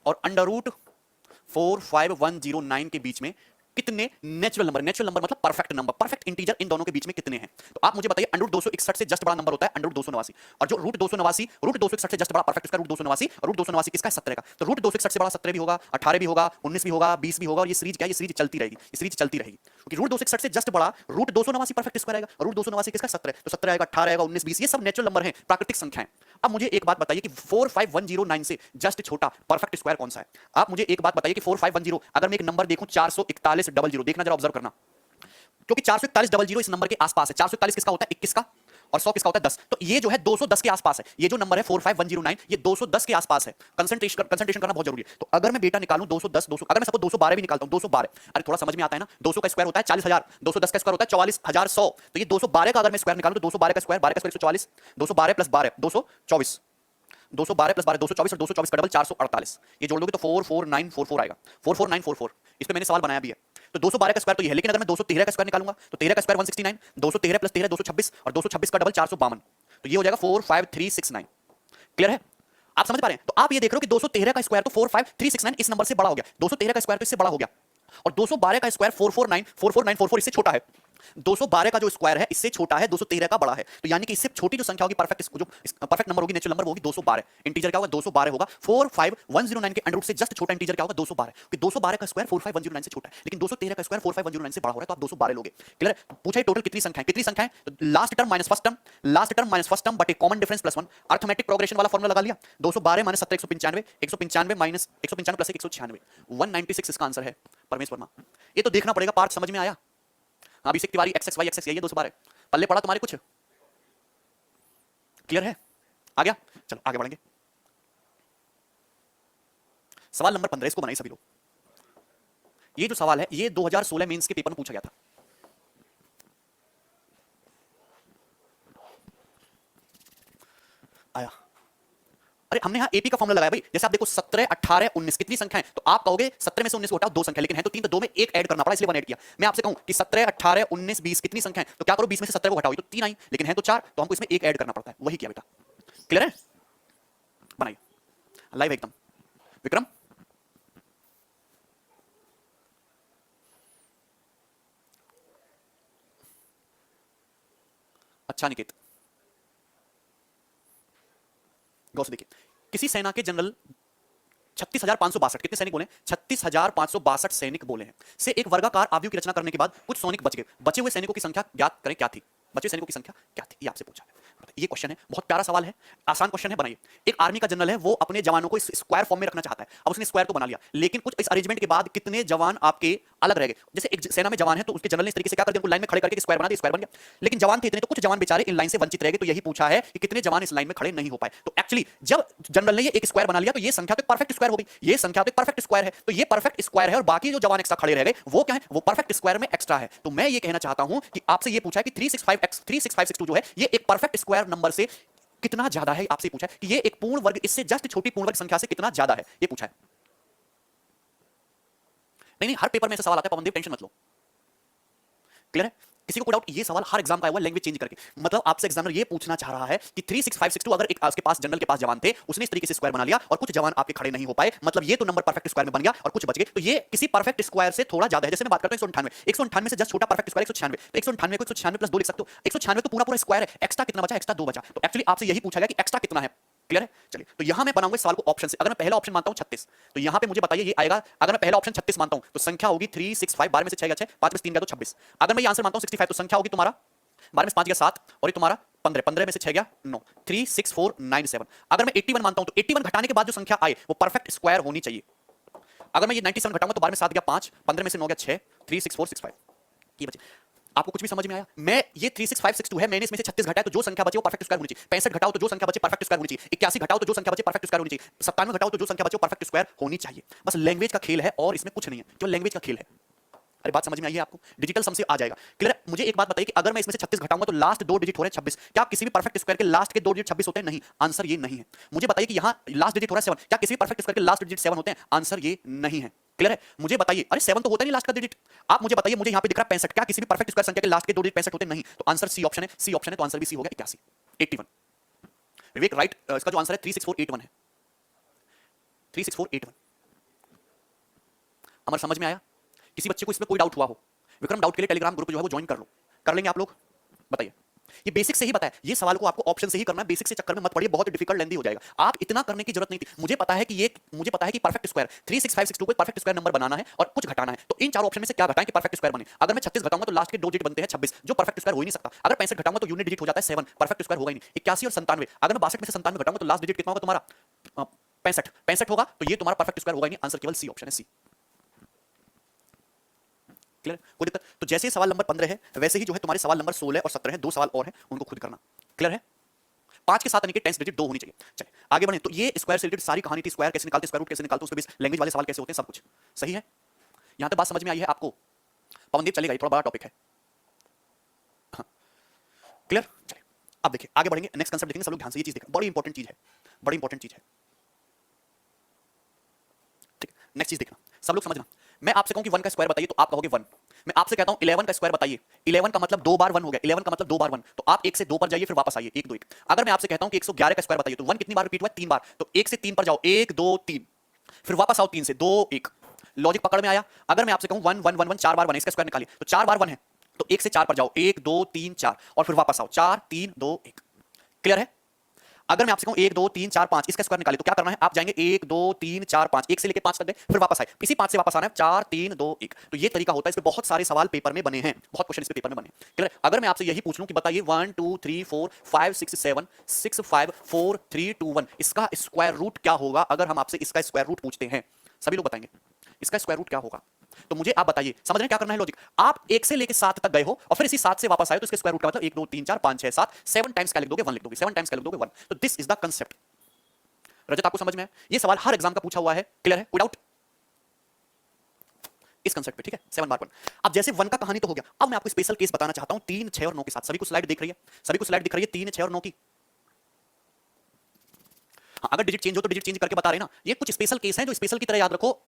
और √45109 के बीच में कितने नेचुरल नंबर, नेचुरल नंबर मतलब परफेक्ट नंबर, परफेक्ट इंटीजर इन दोनों के बीच में कितने हैं। तो आप मुझे बताइए, √261 से जस्ट बड़ा नंबर होता है √289, और जो √261 से जस्ट बड़ा परफेक्ट उसका √289, और √289 किसका है, 17 का। तो √261 से बड़ा 17 भी होगा, 18 भी होगा, 19 भी होगा, 20 भी होगा, और ये सीरीज क्या है, ये सीरीज चलती रहेगी, ये सीरीज चलती रहेगी, क्योंकि √261 से जस्ट बड़ा √289 परफेक्ट स्क्वायर आएगा, और √289 किसका 17, तो 17 आएगा, 18 आएगा, 19 20, ये सब नेचुरल नंबर हैं, प्राकृतिक संख्याएं। अब मुझे एक बात बताइए कि 45109 से जस्ट छोटा परफेक्ट स्क्वायर कौन सा है। आप मुझे एक बात बताइए कि 4510, अगर मैं एक नंबर देखूं 44100, देखना जरा ऑब्जर्व करना, क्योंकि 44100 इस नंबर के आसपास है। 441 किसका होता है, 21 का, और 100 किसका होता है, 10। तो ये जो है 210 के आसपास है, ये जो नंबर है 45109 ये 210 के आसपास है। कंसंट्रेशन करना बहुत जरूरी है। तो अगर मैं बेटा निकालूं 210, 200, अगर मैं सबको 212 भी निकालता हूं, 212, अरे थोड़ा समझ में आता है ना, 200 का स्क्वायर होता है 40000, 210 का स्क्वायर होता है 44100, तो ये 212 का अगर मैं स्क्वायर निकालूं तो 212 का स्क्वायर 144, 212 प्लस 12 224, 212 प्लस 12 224, और 224 का डबल 448, ये जोड़ दोगे तो 44944 आएगा, 44944। इस पे मैंने सवाल बनाया भी है। तो 212 का स्क्वायर तो ये है, लेकिन अगर मैं 213 का स्क्वायर निकालूंगा तो 13 का स्क्वायर 169, 213 प्लस 13 226, और 226 का डबल 452, तो ये हो जाएगा 45369। क्लियर है, आप समझ पा रहे हैं। तो आप ये देख रहे हो कि 213 का स्क्वायर तो 45369 इस नंबर से बड़ा हो गया, 213 का स्क्वायर तो इससे बड़ा हो गया, और 212 का स्क्वायर 44944 इससे छोटा है। 212 का जो स्क्वायर है इससे छोटा है, 213 का बड़ा है। तो यानी कि इससे छोटी जो संख्या होगी परफेक्ट, जो परफेक्ट नंबर होगी, नेचुरल नंबर होगी 212। इंटीजर क्या होगा, 212 होगा। 45109 के अंडर रूट से जस्ट छोटा इंटीजर क्या होगा, 212, क्योंकि 212 का स्क्वायर 45109 से छोटा है, लेकिन 213 का स्क्वायर 45109 से बड़ा हो रहा है, तो आप 212 लोगे। क्लियर है। पूछा है टोटल कितनी संख्याएं, कितनी संख्याएं, last term minus first term, last term minus first term but A common difference plus 1, arithmetic progression वाला फॉर्मूला लगा लिया। 212 माइनस 17 195, 195 माइनस 195 प्लस 196, 196 इसका आंसर है। परमेश वर्मा, ये तो देखना पड़ेगा, पार्ट समझ में आया। Abhishek Tiwari x Y x, यही है 212, पल्ले पड़ा तुम्हारे कुछ। क्लियर है, आ गया, चलो आगे बढ़ेंगे। सवाल नंबर 15, इसको बनाइए सभी लोग। ये जो सवाल है ये 2016 मेंस के पेपर में पूछा गया था। आया, अरे हमने यहां एपी का फॉर्मूला लगाया भाई। जैसे आप देखो 17 18 19 कितनी संख्या है, तो आप कहोगे 17 में से 19 को हटाओ, दो संख्या, लेकिन है तो 3, तो 2 में एक ऐड करना पड़ा, इसलिए 1 ऐड किया। मैं आपसे कहूं कि 17 18 19 20 कितनी संख्या है, तो क्या करो 20 में से 17 को हटाओ, तो 3 आई, लेकिन है तो 4, तो हमको इसमें एक ऐड करना पड़ता है, वही किया बेटा। क्लियर है, बनाइए लाइव एकदम। विक्रम, अच्छा निकेत, गौर से देखिए, किसी सेना के जनरल 36,562, कितने सैनिक बोले, 36,562 सैनिक बोले हैं, से एक वर्गाकार आव्यूह की रचना करने के बाद कुछ सैनिक बच गए। बचे हुए सैनिकों की संख्या ज्ञात करें, क्या थी, बचे सैनिकों की संख्या क्या थी, ये आपसे पूछा है। ये क्वेश्चन है, बहुत प्यारा सवाल है, आसान क्वेश्चन है, बनाइए। एक आर्मी का जनरल है, वो अपने जवानों को स्क्वायर फॉर्म में रखना चाहता है। अब उसने स्क्वायर तो बना लिया, लेकिन कुछ इस अरेंजमेंट के बाद कितने जवान आपके अलग रह गए। जैसे एक सेना में जवान है, तो उसके जनरल ने इस तरीके से क्या कर दिया, उनको लाइन में खड़े करके स्क्वायर बना दिया, स्क्वायर बन गया। लेकिन जवान थे इतने, तो कुछ जवान बेचारे इन लाइन से वंचित रह गए। तो यही पूछा है कि कितने जवान इस लाइन में खड़े नहीं हो पाए। तो एक्चुअली जब जनरल ने ये एक स्क्वायर बना लिया, तो ये संख्या तो परफेक्ट स्क्वायर हो गई, ये संख्या तो परफेक्ट स्क्वायर है, तो ये परफेक्ट स्क्वायर है, और बाकी जो जवान एक्स्ट्रा खड़े रह गए वो क्या है, वो परफेक्ट स्क्वायर में एक्स्ट्रा है। तो मैं ये कहना चाहता हूं कि आपसे ये पूछा है कि 36562 जो है ये एक परफेक्ट स्क्वायर नंबर से कितना ज्यादा है। आपसे पूछा है कि ये एक पूर्ण वर्ग इससे जस्ट छोटी पूर्ण वर्ग संख्या से कितना ज्यादा है, ये पूछा है। नहीं नहीं, हर पेपर में ऐसा सवाल आता है पवनदेव, टेंशन मत लो। क्लियर है। किसी को कोई डाउट? ये सवाल हर एग्जाम का आया हुआ लैंग्वेज चेंज करके। मतलब आपसे एग्जामिनर ये पूछना चाह रहा है कि 36562 अगर एक आपके पास जनरल के पास जवान थे, उसने इस तरीके से स्क्वायर बना लिया और कुछ जवान आपके खड़े नहीं हो पाए, मतलब ये तो नंबर परफेक्ट स्क्वायर में बन गया और कुछ बच गए, तो ये किसी परफेक्ट स्क्वायर से थोड़ा ज्यादा है। जैसे मैं बात करता हूं 198 से जस्ट छोटा परफेक्ट स्क्वायर 196, तो 198 को 196 प्लस 2 लिख सकते हो। 196 तो पूरा पूरा स्क्वायर है, एक्स्ट्रा कितना बचा? एक्स्ट्रा 2 बचा। तो एक्चुअली आपसे यही पूछा गया कि एक्स्ट्रा कितना है। क्लियर है? चलिए, तो यहां मैं बनाऊंगा इस सवाल को ऑप्शन से। अगर मैं पहला ऑप्शन मानता हूं 36, तो यहां पे मुझे बताइए ये आएगा। अगर मैं पहला ऑप्शन 36 मानता हूं तो संख्या होगी 365, 12 में से 6 गया 6, 5 में से 3 गया तो 26। अगर मैं ये आंसर मानता हूं 65, तो संख्या होगी तुम्हारा 12 में से 5 गया 7 और ये तुम्हारा 15, 15 में से 6 गया 9, 36497। अगर मैं 81 मानता हूं तो 81 घटाने के बाद जो संख्या आए वो परफेक्ट स्क्वायर होनी चाहिए। अगर मैं ये 97 घटाऊंगा तो 12 में 7 गया 5, 15 में से 9 गया 6, 36465। ये बचे। आपको कुछ भी समझ में आया? मैं ये 36562 है, मैंने इसमें से 36 घटाया तो जो संख्या बचे वो परफेक्ट स्क्वायर होनी चाहिए। 65 घटाओ तो जो संख्या बचे परफेक्ट स्क्वायर होनी चाहिए। 81 घटाओ तो जो संख्या बचे परफेक्ट स्क्वायर होनी चाहिए। 97 घटाओ तो जो संख्या बचे वो परफेक्ट स्क्वायर होनी चाहिए। बस लैंग्वेज का खेल है और इसमें कुछ नहीं है, जो लैंग्वेज का खेल है। अरे बात समझ में आई है आपको? डिजिटल सम से आ जाएगा। क्लियर? मुझे एक बात बताइए कि अगर मैं इसमें से 36 घटाऊंगा तो लास्ट दो डिजिट हो रहे हैं 26। क्या आप किसी भी परफेक्ट स्क्वायर के लास्ट के दो डिजिट 26 होते हैं? नहीं। आंसर ये नहीं है। मुझे बताइए कि यहां लास्ट डिजिट हो रहा है 7। क्या किसी भी परफेक्ट स्क्वायर के लास्ट डिजिट 7 होते हैं? आंसर ये नहीं है। क्लियर है? मुझे बताइए, अरे 7 तो होता नहीं लास्ट का डिजिट। आप मुझे बताइए, मुझे यहां पे दिख रहा है 65। क्या किसी भी परफेक्ट स्क्वायर संख्या के लास्ट के दो डिजिट 65 होते? नहीं। तो आंसर सी ऑप्शन है। सी ऑप्शन है तो आंसर भी सी हो गया 81, 81। विवेक राइट, इसका जो आंसर है 36481 है। 36481। अमर समझ में आया? किसी बच्चे को इसमें कोई डाउट हुआ हो, विक्रम डाउट के लिए टेलीग्राम ग्रुप जो है वो ज्वाइन कर लो। कर लेंगे आप लोग? बताइए। ये बेसिक से ही बताया, ये सवाल को आपको ऑप्शन से ही करना है, बेसिक से चक्कर में मत पड़िए, बहुत डिफिकल्ट लेंदी हो जाएगा। आप इतना करने की जरूरत नहीं थी। मुझे पता है कि परफेक्ट स्क्वायर 36562 को परफेक्ट स्क्वायर नंबर बनाना है और कुछ घटाना है, तो इन चार ऑप्शन में से क्या घटाएं कि परफेक्ट स्क्वायर बने। अगर मैं 36 घटाऊंगा तो लास्ट के दो डिजिट बनते हैं 26, जो परफेक्ट स्क्वायर हो ही नहीं सकता। अगर 65 घटाऊंगा तो यूनिट डिजिट हो जाता है 7, परफेक्ट स्क्वायर होगा ही नहीं। 81 और 97, अगर मैं 62 में से 97 घटाऊंगा तो लास्ट डिजिट कितना होगा तुम्हारा? 65, 65 होगा, तो ये तुम्हारा परफेक्ट स्क्वायर होगा ही नहीं। आंसर केवल सी ऑप्शन है, सी। क्लियर? कोई दिक्कत? तो जैसे सवाल नंबर 15 है वैसे ही जो है तुम्हारे सवाल नंबर 16 और 17 है, दो सवाल और हैं, उनको खुद करना। क्लियर है? 5 के साथ यानी कि 10 डिजिट 2 होनी चाहिए। चलिए आगे बढ़ें। तो ये स्क्वायर से रिलेटेड सारी कहानी थी, स्क्वायर कैसे निकालते, स्क्वायर रूट कैसे निकालते, उस पे बेस लैंग्वेज वाले सवाल कैसे होते हैं, सब कुछ सही है। यहां तक बात समझ में आई है आपको? पवनदीप चलेगा, ये थोड़ा बड़ा टॉपिक है। हाँ, क्लियर? चलिए अब देखिए आगे बढ़ेंगे, नेक्स्ट कांसेप्ट देखेंगे। सब लोग ध्यान से ये चीज देखना, बड़ी इंपॉर्टेंट चीज है, बड़ी इंपॉर्टेंट चीज है। ठीक है, नेक्स्ट चीज देखना, सब लोग समझना। मैं आपसे कहूं कि 1 का स्क्वायर बताइए तो आप कहोगे 1। मैं आपसे कहता हूं 11 का स्क्वायर बताइए, 11 का मतलब 2 बार 1 हो गया, 11 का मतलब 2 बार 1, तो आप 1 से 2 पर जाइए फिर वापस आइए, 1 2 1। अगर मैं आपसे कहता हूं कि 111 का स्क्वायर बताइए तो 1 कितनी बार रिपीट हुआ है? 3 बार, तो 1 से 3 पर जाओ, 1 2 3, फिर वापस आओ 3 से, 2 1। लॉजिक पकड़ में आया? अगर मैं आपसे कहूं 1 1 1 1 4 बार 1 इसका स्क्वायर निकालिए, तो 4 बार 1 है, तो 1 से 4 पर जाओ, 1 2 3 4 और फिर वापस आओ, 4 3 2 1। क्लियर है? अगर मैं आपसे कहूं 1 2 3 4 5 इसका स्क्वायर निकालिए, तो क्या करना है? आप जाएंगे 1 2 3 4 5, 1 से लेके 5 तक गए, फिर वापस आए, इसी 5 से वापस आना है, 4 3 2 1। तो ये तरीका होता है। इस पे बहुत सारे सवाल पेपर में बने हैं, बहुत क्वेश्चन इस पे पेपर में बने। क्लियर? अगर मैं आपसे यही पूछ लूं कि बताइए 1 2 3 4 5 6 7 6 5 4 3 2 1 इसका स्क्वायर रूट क्या होगा? अगर हम आपसे इसका स्क्वायर रूट पूछते हैं, सभी लोग बताएंगे इसका स्क्वायर रूट क्या होगा। तो मुझे आप बताइए, समझ रहे हैं क्या करना है लॉजिक? आप 1 से लेके 7 तक गए हो और फिर इसी 7 से वापस आए, तो इसके स्क्वायर रूट का मतलब 1 2 3 4 5 6 7, 7 टाइम्स क्या लिख दोगे? 1 लिख दोगे, 7 टाइम्स क्या लिख दोगे? 1। तो दिस इज द कंसेप्ट। रजत आपको समझ में है? ये सवाल हर एग्जाम का पूछा हुआ है। क्लियर है? विदाउट इस कंसेप्ट पे, ठीक है? 7 बार 1। अब जैसे 1 का कहानी तो हो गया, अब मैं आपको स्पेशल केस बताना चाहता हूं 3 6 और 9 के साथ। सभी को स्लाइड दिख रही है? सभी को स्लाइड दिख रही है 3 6 और 9 की? हाँ, अगर डिजिट चेंज हो तो डिजिट चेंज करके बता रहे हैं ना। ये कुछ स्पेशल केस हैं जो स्पेशल की तरह याद रखो।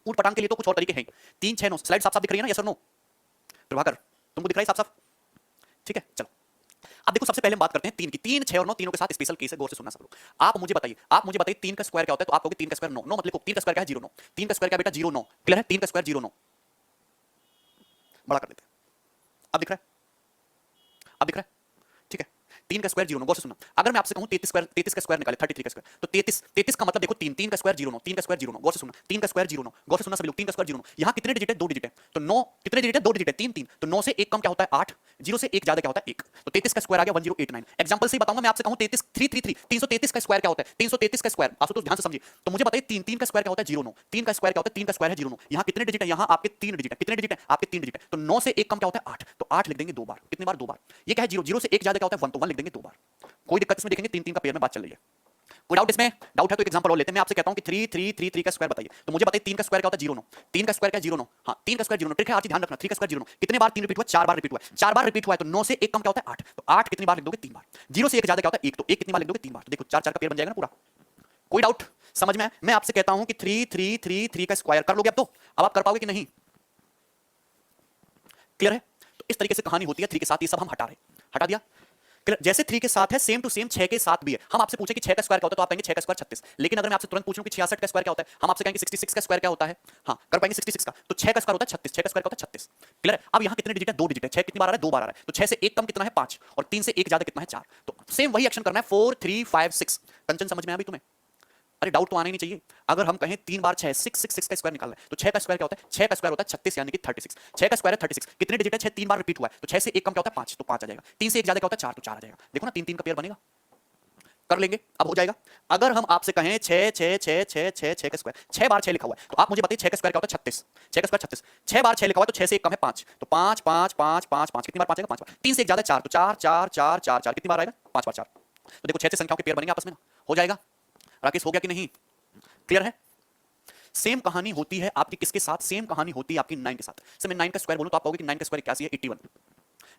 ऊट पटांग के लिए तो कुछ और तरीके हैं। 3 6 9 स्लाइड साफ साफ दिख रही है ना, यस और नो? प्रभाकर तुमको दिख रहा है साफ साफ? ठीक है चलो। अब देखो सबसे पहले हम बात करते हैं 3 की। 3 6 और 9 तीनों के साथ स्पेशल केस है, गौर से सुनना सब लोग। आप मुझे बताइए 3 का स्क्वायर क्या होता है? तो आप कहोगे 3 का स्क्वायर 9। 9 मत लिखो, 3 का स्क्वायर क्या है? 0 9। 3 का स्क्वायर क्या बेटा? 0 9। क्लियर है? 3 का स्क्वायर 0 9। बड़ा कर देते हैं। अब दिख रहा है? अब दिख रहा है? ठीक है। 3 का स्क्वायर 0 9। गौर से सुनना, अगर मैं आपसे कहूं 33 का स्क्वायर निकाले, 33 का स्क्वायर, तो 33 का मतलब देखो 3 3 का स्क्वायर 0 9। 3 का स्क्वायर 0 9। गौर से सुनना, 3 का स्क्वायर 0 9। गौर से सुनना सभी लोग, 3 का स्क्वायर 0 9। यहां कितने डिजिट है? 2 डिजिट है। तो 9 कितने डिजिट है? 2 डिजिट है, 3 3। तो 9 से 1 कम क्या होता है? 8। 0 से 1 ज्यादा क्या होता है? 1। तो 33 का स्क्वायर आ गया 1089। एग्जांपल से ही बताऊंगा मैं आपसे कहूं 33 333 333 का स्क्वायर क्या होता है? 333 का स्क्वायर आसुतोष ध्यान से समझिए। तो मुझे बताइए 3 3 का स्क्वायर क्या होता है? 0 9। 3 का स्क्वायर क्या होता है? 3 का स्क्वायर है 0 9। यहां कितने डिजिट है? यहां आपके 3 डिजिट है। कितने डिजिट है? आपके 3 डिजिट है। तो 9 से 1 कम क्या होता है? 8। तो 8 लिख देंगे 2 बार। कितने बार? 2 बार। ये क्या है? 0 0 से 1 ज्यादा क्या होता है? 1। तो 1 लिख देंगे 2 बार। कोई दिक्कत इसमें? देखेंगे 3 3 का पेयर में बात चल रही है। कोई डाउट इसमें? डाउट है तो एक एग्जांपल और लेते हैं। मैं आपसे कहता हूं कि 3 3 3 3 का स्क्वायर बताइए। तो मुझे बताइए 3 का स्क्वायर क्या होता है? 0 9। 3 का स्क्वायर क्या है? 0 9। हां 3 का स्क्वायर 0 9। ट्रिक है आज ध्यान रखना। 3 का स्क्वायर 0 9 कितने बार 3 रिपीट हुआ? 4 बार रिपीट हुआ है। 4 बार रिपीट हुआ है तो 9 से 1 कम क्या होता है? 8। तो 8 कितनी बार लिख दोगे? 3 बार। 0 से 1 ज्यादा क्या होता है? 1। तो 1 कितनी बार लिख दोगे? 3 बार। तो देखो 4 4 का पेयर बन जाएगा ना पूरा। कोई डाउट समझ में? मैं आपसे कहता हूं कि 3 3 3 3 का स्क्वायर कर लोगे अब तो? अब आप कर पाओगे कि नहीं? क्लियर है? तो इस तरीके से कहानी होती है 3 के साथ। ये सब हम हटा रहे हैं। हटा दिया? जैसे 3 के साथ है सेम टू सेम 6 के साथ भी है। हम आपसे पूछे कि 6 का स्क्वायर क्या होता है तो आप कहेंगे 6 का स्क्वायर 36। लेकिन अगर मैं आपसे तुरंत पूछूं कि 66 का स्क्वायर क्या होता है, हम आपसे कहेंगे 66 का स्क्वायर क्या होता है? हां कर पाएंगे 66 का। तो 6 का स्क्वायर होता है 36। 6 का स्क्वायर क्या होता है? 36। क्लियर है? अब यहां कितने डिजिट है? 2 डिजिट है। 6 कितनी बार आ रहा है? 2 बार आ रहा है। तो 6 से 1 कम कितना है? 5। और 3 से 1 ज्यादा कितना है? 4। तो सेम वही एक्शन करना है 4 3 5 6। कंचन समझ में आ भी तुम्हें? अरे डाउट तो आना ही नहीं चाहिए। अगर हम कहें 3 बार 6 6 6 6 का स्क्वायर निकालना है तो 6 का स्क्वायर क्या होता है? 6 का स्क्वायर होता है 36 यानी कि 36। 6 का स्क्वायर है 36। कितने डिजिट है? 6 3 बार रिपीट हुआ है तो 6 से 1 कम क्या होता है? 5। तो 5 आ जाएगा। 3 से 1 ज्यादा क्या होता है? 4। तो 4 आ जाएगा। देखो ना 3 3 का पेयर बनेगा। कर लेंगे अब हो जाएगा। अगर हम आपसे कहें 6 6 6 6 6 6 का स्क्वायर, 6 बार 6 लिखा हुआ है तो आप मुझे बताइए 6 का स्क्वायर क्या होता है? 36। 6 का स्क्वायर 36। 6 बार 6 लिखा हुआ है तो 6 से 1 कम है 5। तो 5 5 5 5 5 कितनी बार 5 आएगा? 5 बार। 3 से 1 ज्यादा 4। तो 4 4 4 4 4 कितनी बार आएगा? 5 बार 4। तो देखो 6 से संख्याओं के पेयर बनेंगे आपस में ना। हो जाएगा? राकेश हो गया कि नहीं? क्लियर है? सेम कहानी होती है आपकी किसके साथ? सेम कहानी होती है आपकी 9 के साथ। सर मैं 9 का स्क्वायर बोलूं तो आप कहोगे कि 9 का स्क्वायर 81 है 81।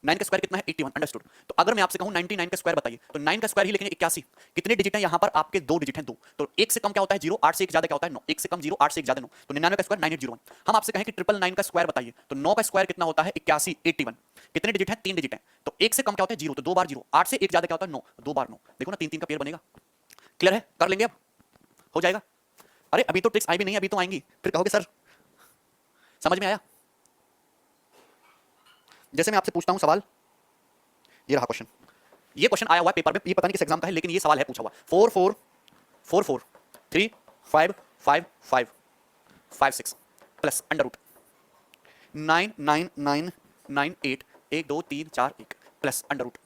9 का स्क्वायर कितना है? 81। अंडरस्टूड। तो अगर मैं आपसे कहूं 99 का स्क्वायर बताइए तो 9 का स्क्वायर ही लेकिन 81। कितने डिजिट हैं यहां पर? आपके 2 डिजिट हैं 2। तो 1 से कम क्या होता है? 0। 8 से 1 ज्यादा क्या होता है? 9। 1 से कम 0, 8 से 1 ज्यादा 9। तो 99 का स्क्वायर 9801। हम आपसे कहें कि 999 का स्क्वायर बताइए तो 9 का स्क्वायर कितना होता है? 81 81। कितने डिजिट हैं? 3 डिजिट हैं। तो 1 से कम क्या होता है? 0। तो 2 बार 0। 8 से 1 ज्यादा क्या होता है? 9। 2 बार 9। देखो ना 3 3 का पेयर बनेगा। क्लियर है? कर लेंगे अब? हो जाएगा? अरे अभी तो ट्रिक्स आई भी नहीं, अभी तो आएंगी फिर कहोगे सर। समझ में आया? जैसे मैं आपसे पूछता हूं सवाल, ये रहा क्वेश्चन। ये क्वेश्चन आया हुआ है पेपर में, ये पता नहीं किस एग्जाम का है लेकिन ये सवाल है पूछा हुआ। 4 4 4 4 3 5 5 5 5 6 plus under root 9 9 9 9 8 1 2 3 4 1 plus under root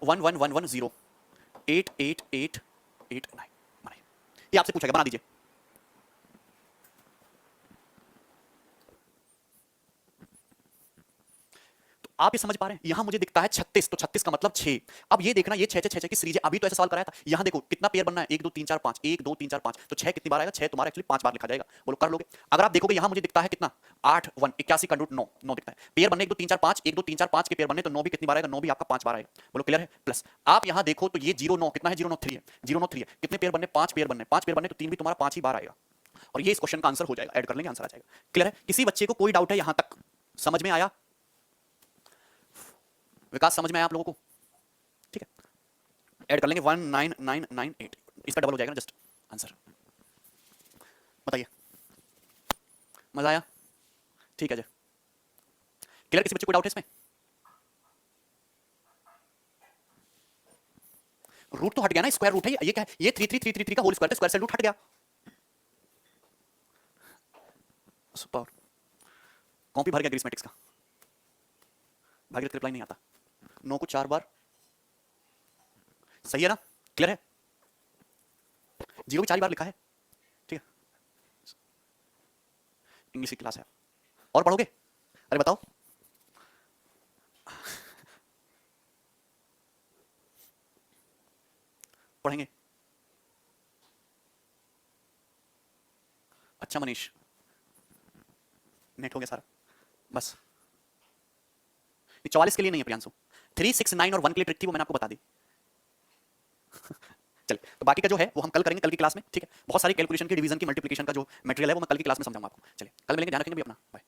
1 1 1 1 0 8 8 8 8 9। बनाइए। ये आपसे पूछा गया, बना दीजिए। आप ये समझ पा रहे हैं? यहां मुझे दिखता है 36 तो 36 का मतलब 6। अब ये देखना ये 6 6 6 की सीरीज है। अभी तो ऐसा सवाल कराया था। यहां देखो कितना पेयर बनना है? 1 2 3 4 5 1 2 3 4 5। तो 6 कितनी बार आएगा? 6 तुम्हारा एक्चुअली 5 बार लिखा जाएगा। बोलो कर लोगे? अगर आप देखोगे यहां मुझे दिखता है कितना 8 1 81 का रूट 9 9 दिखता है। पेयर बनने 1 2 3 4 5 1 2 3 4 5 के पेयर बनने तो 9 भी कितनी बार आएगा? 9 भी आपका 5 बार आएगा। बोलो क्लियर है? प्लस आप यहां देखो तो ये 0 9 कितना है? 0 9 3 है। 0 9 3 है। कितने पेयर बनने? 5 पेयर बनने। 5 पेयर बनने तो 3 भी तुम्हारा 5 ही बार आएगा। और ये इस क्वेश्चन का आंसर हो जाएगा। ऐड कर लेंगे आंसर आ जाएगा। क्लियर है? किसी बच्चे को कोई डाउट है यहां तक? समझ में आया? विकास समझ में आया आप लोगों को? ठीक है, ऐड कर लेंगे 19998। इसका डबल हो जाएगा ना जस्ट आंसर। बताइए मजा आया? ठीक है जी। क्लियर? किसी बच्चे को डाउट है इसमें? रूट तो हट गया ना, स्क्वायर रूट है ये क्या है? ये 33333 का होल स्क्वायर था, स्क्वायर से रूट हट गया। सुपर। कॉपी भर गया ग्रीसमेटिक्स का। भागीरथ रिप्लाई नहीं आता। 9 को 4 बार सही है ना? क्लियर है? 0 भी 4 बार लिखा है। ठीक है, इंग्लिश की क्लास है और पढ़ोगे? अरे बताओ। पढ़ेंगे? अच्छा मनीष, नेट हो गया सारा बस। 44 के लिए नहीं है प्रियांशु, 3 6 9 और 1 के लिए ट्रिक थी, वो मैंने आपको बता दी। चलिए, तो बाकी का जो है वो हम कल करेंगे, कल की क्लास में, ठीक है। बहुत सारी कैलकुलेशन की, डिवीजन की, मल्टीप्लिकेशन का जो मटेरियल है वो मैं कल की क्लास में समझाऊंगा आपको। चलिए, कल मिलेंगे, ध्यान रखेंगे भी अपना, बाय।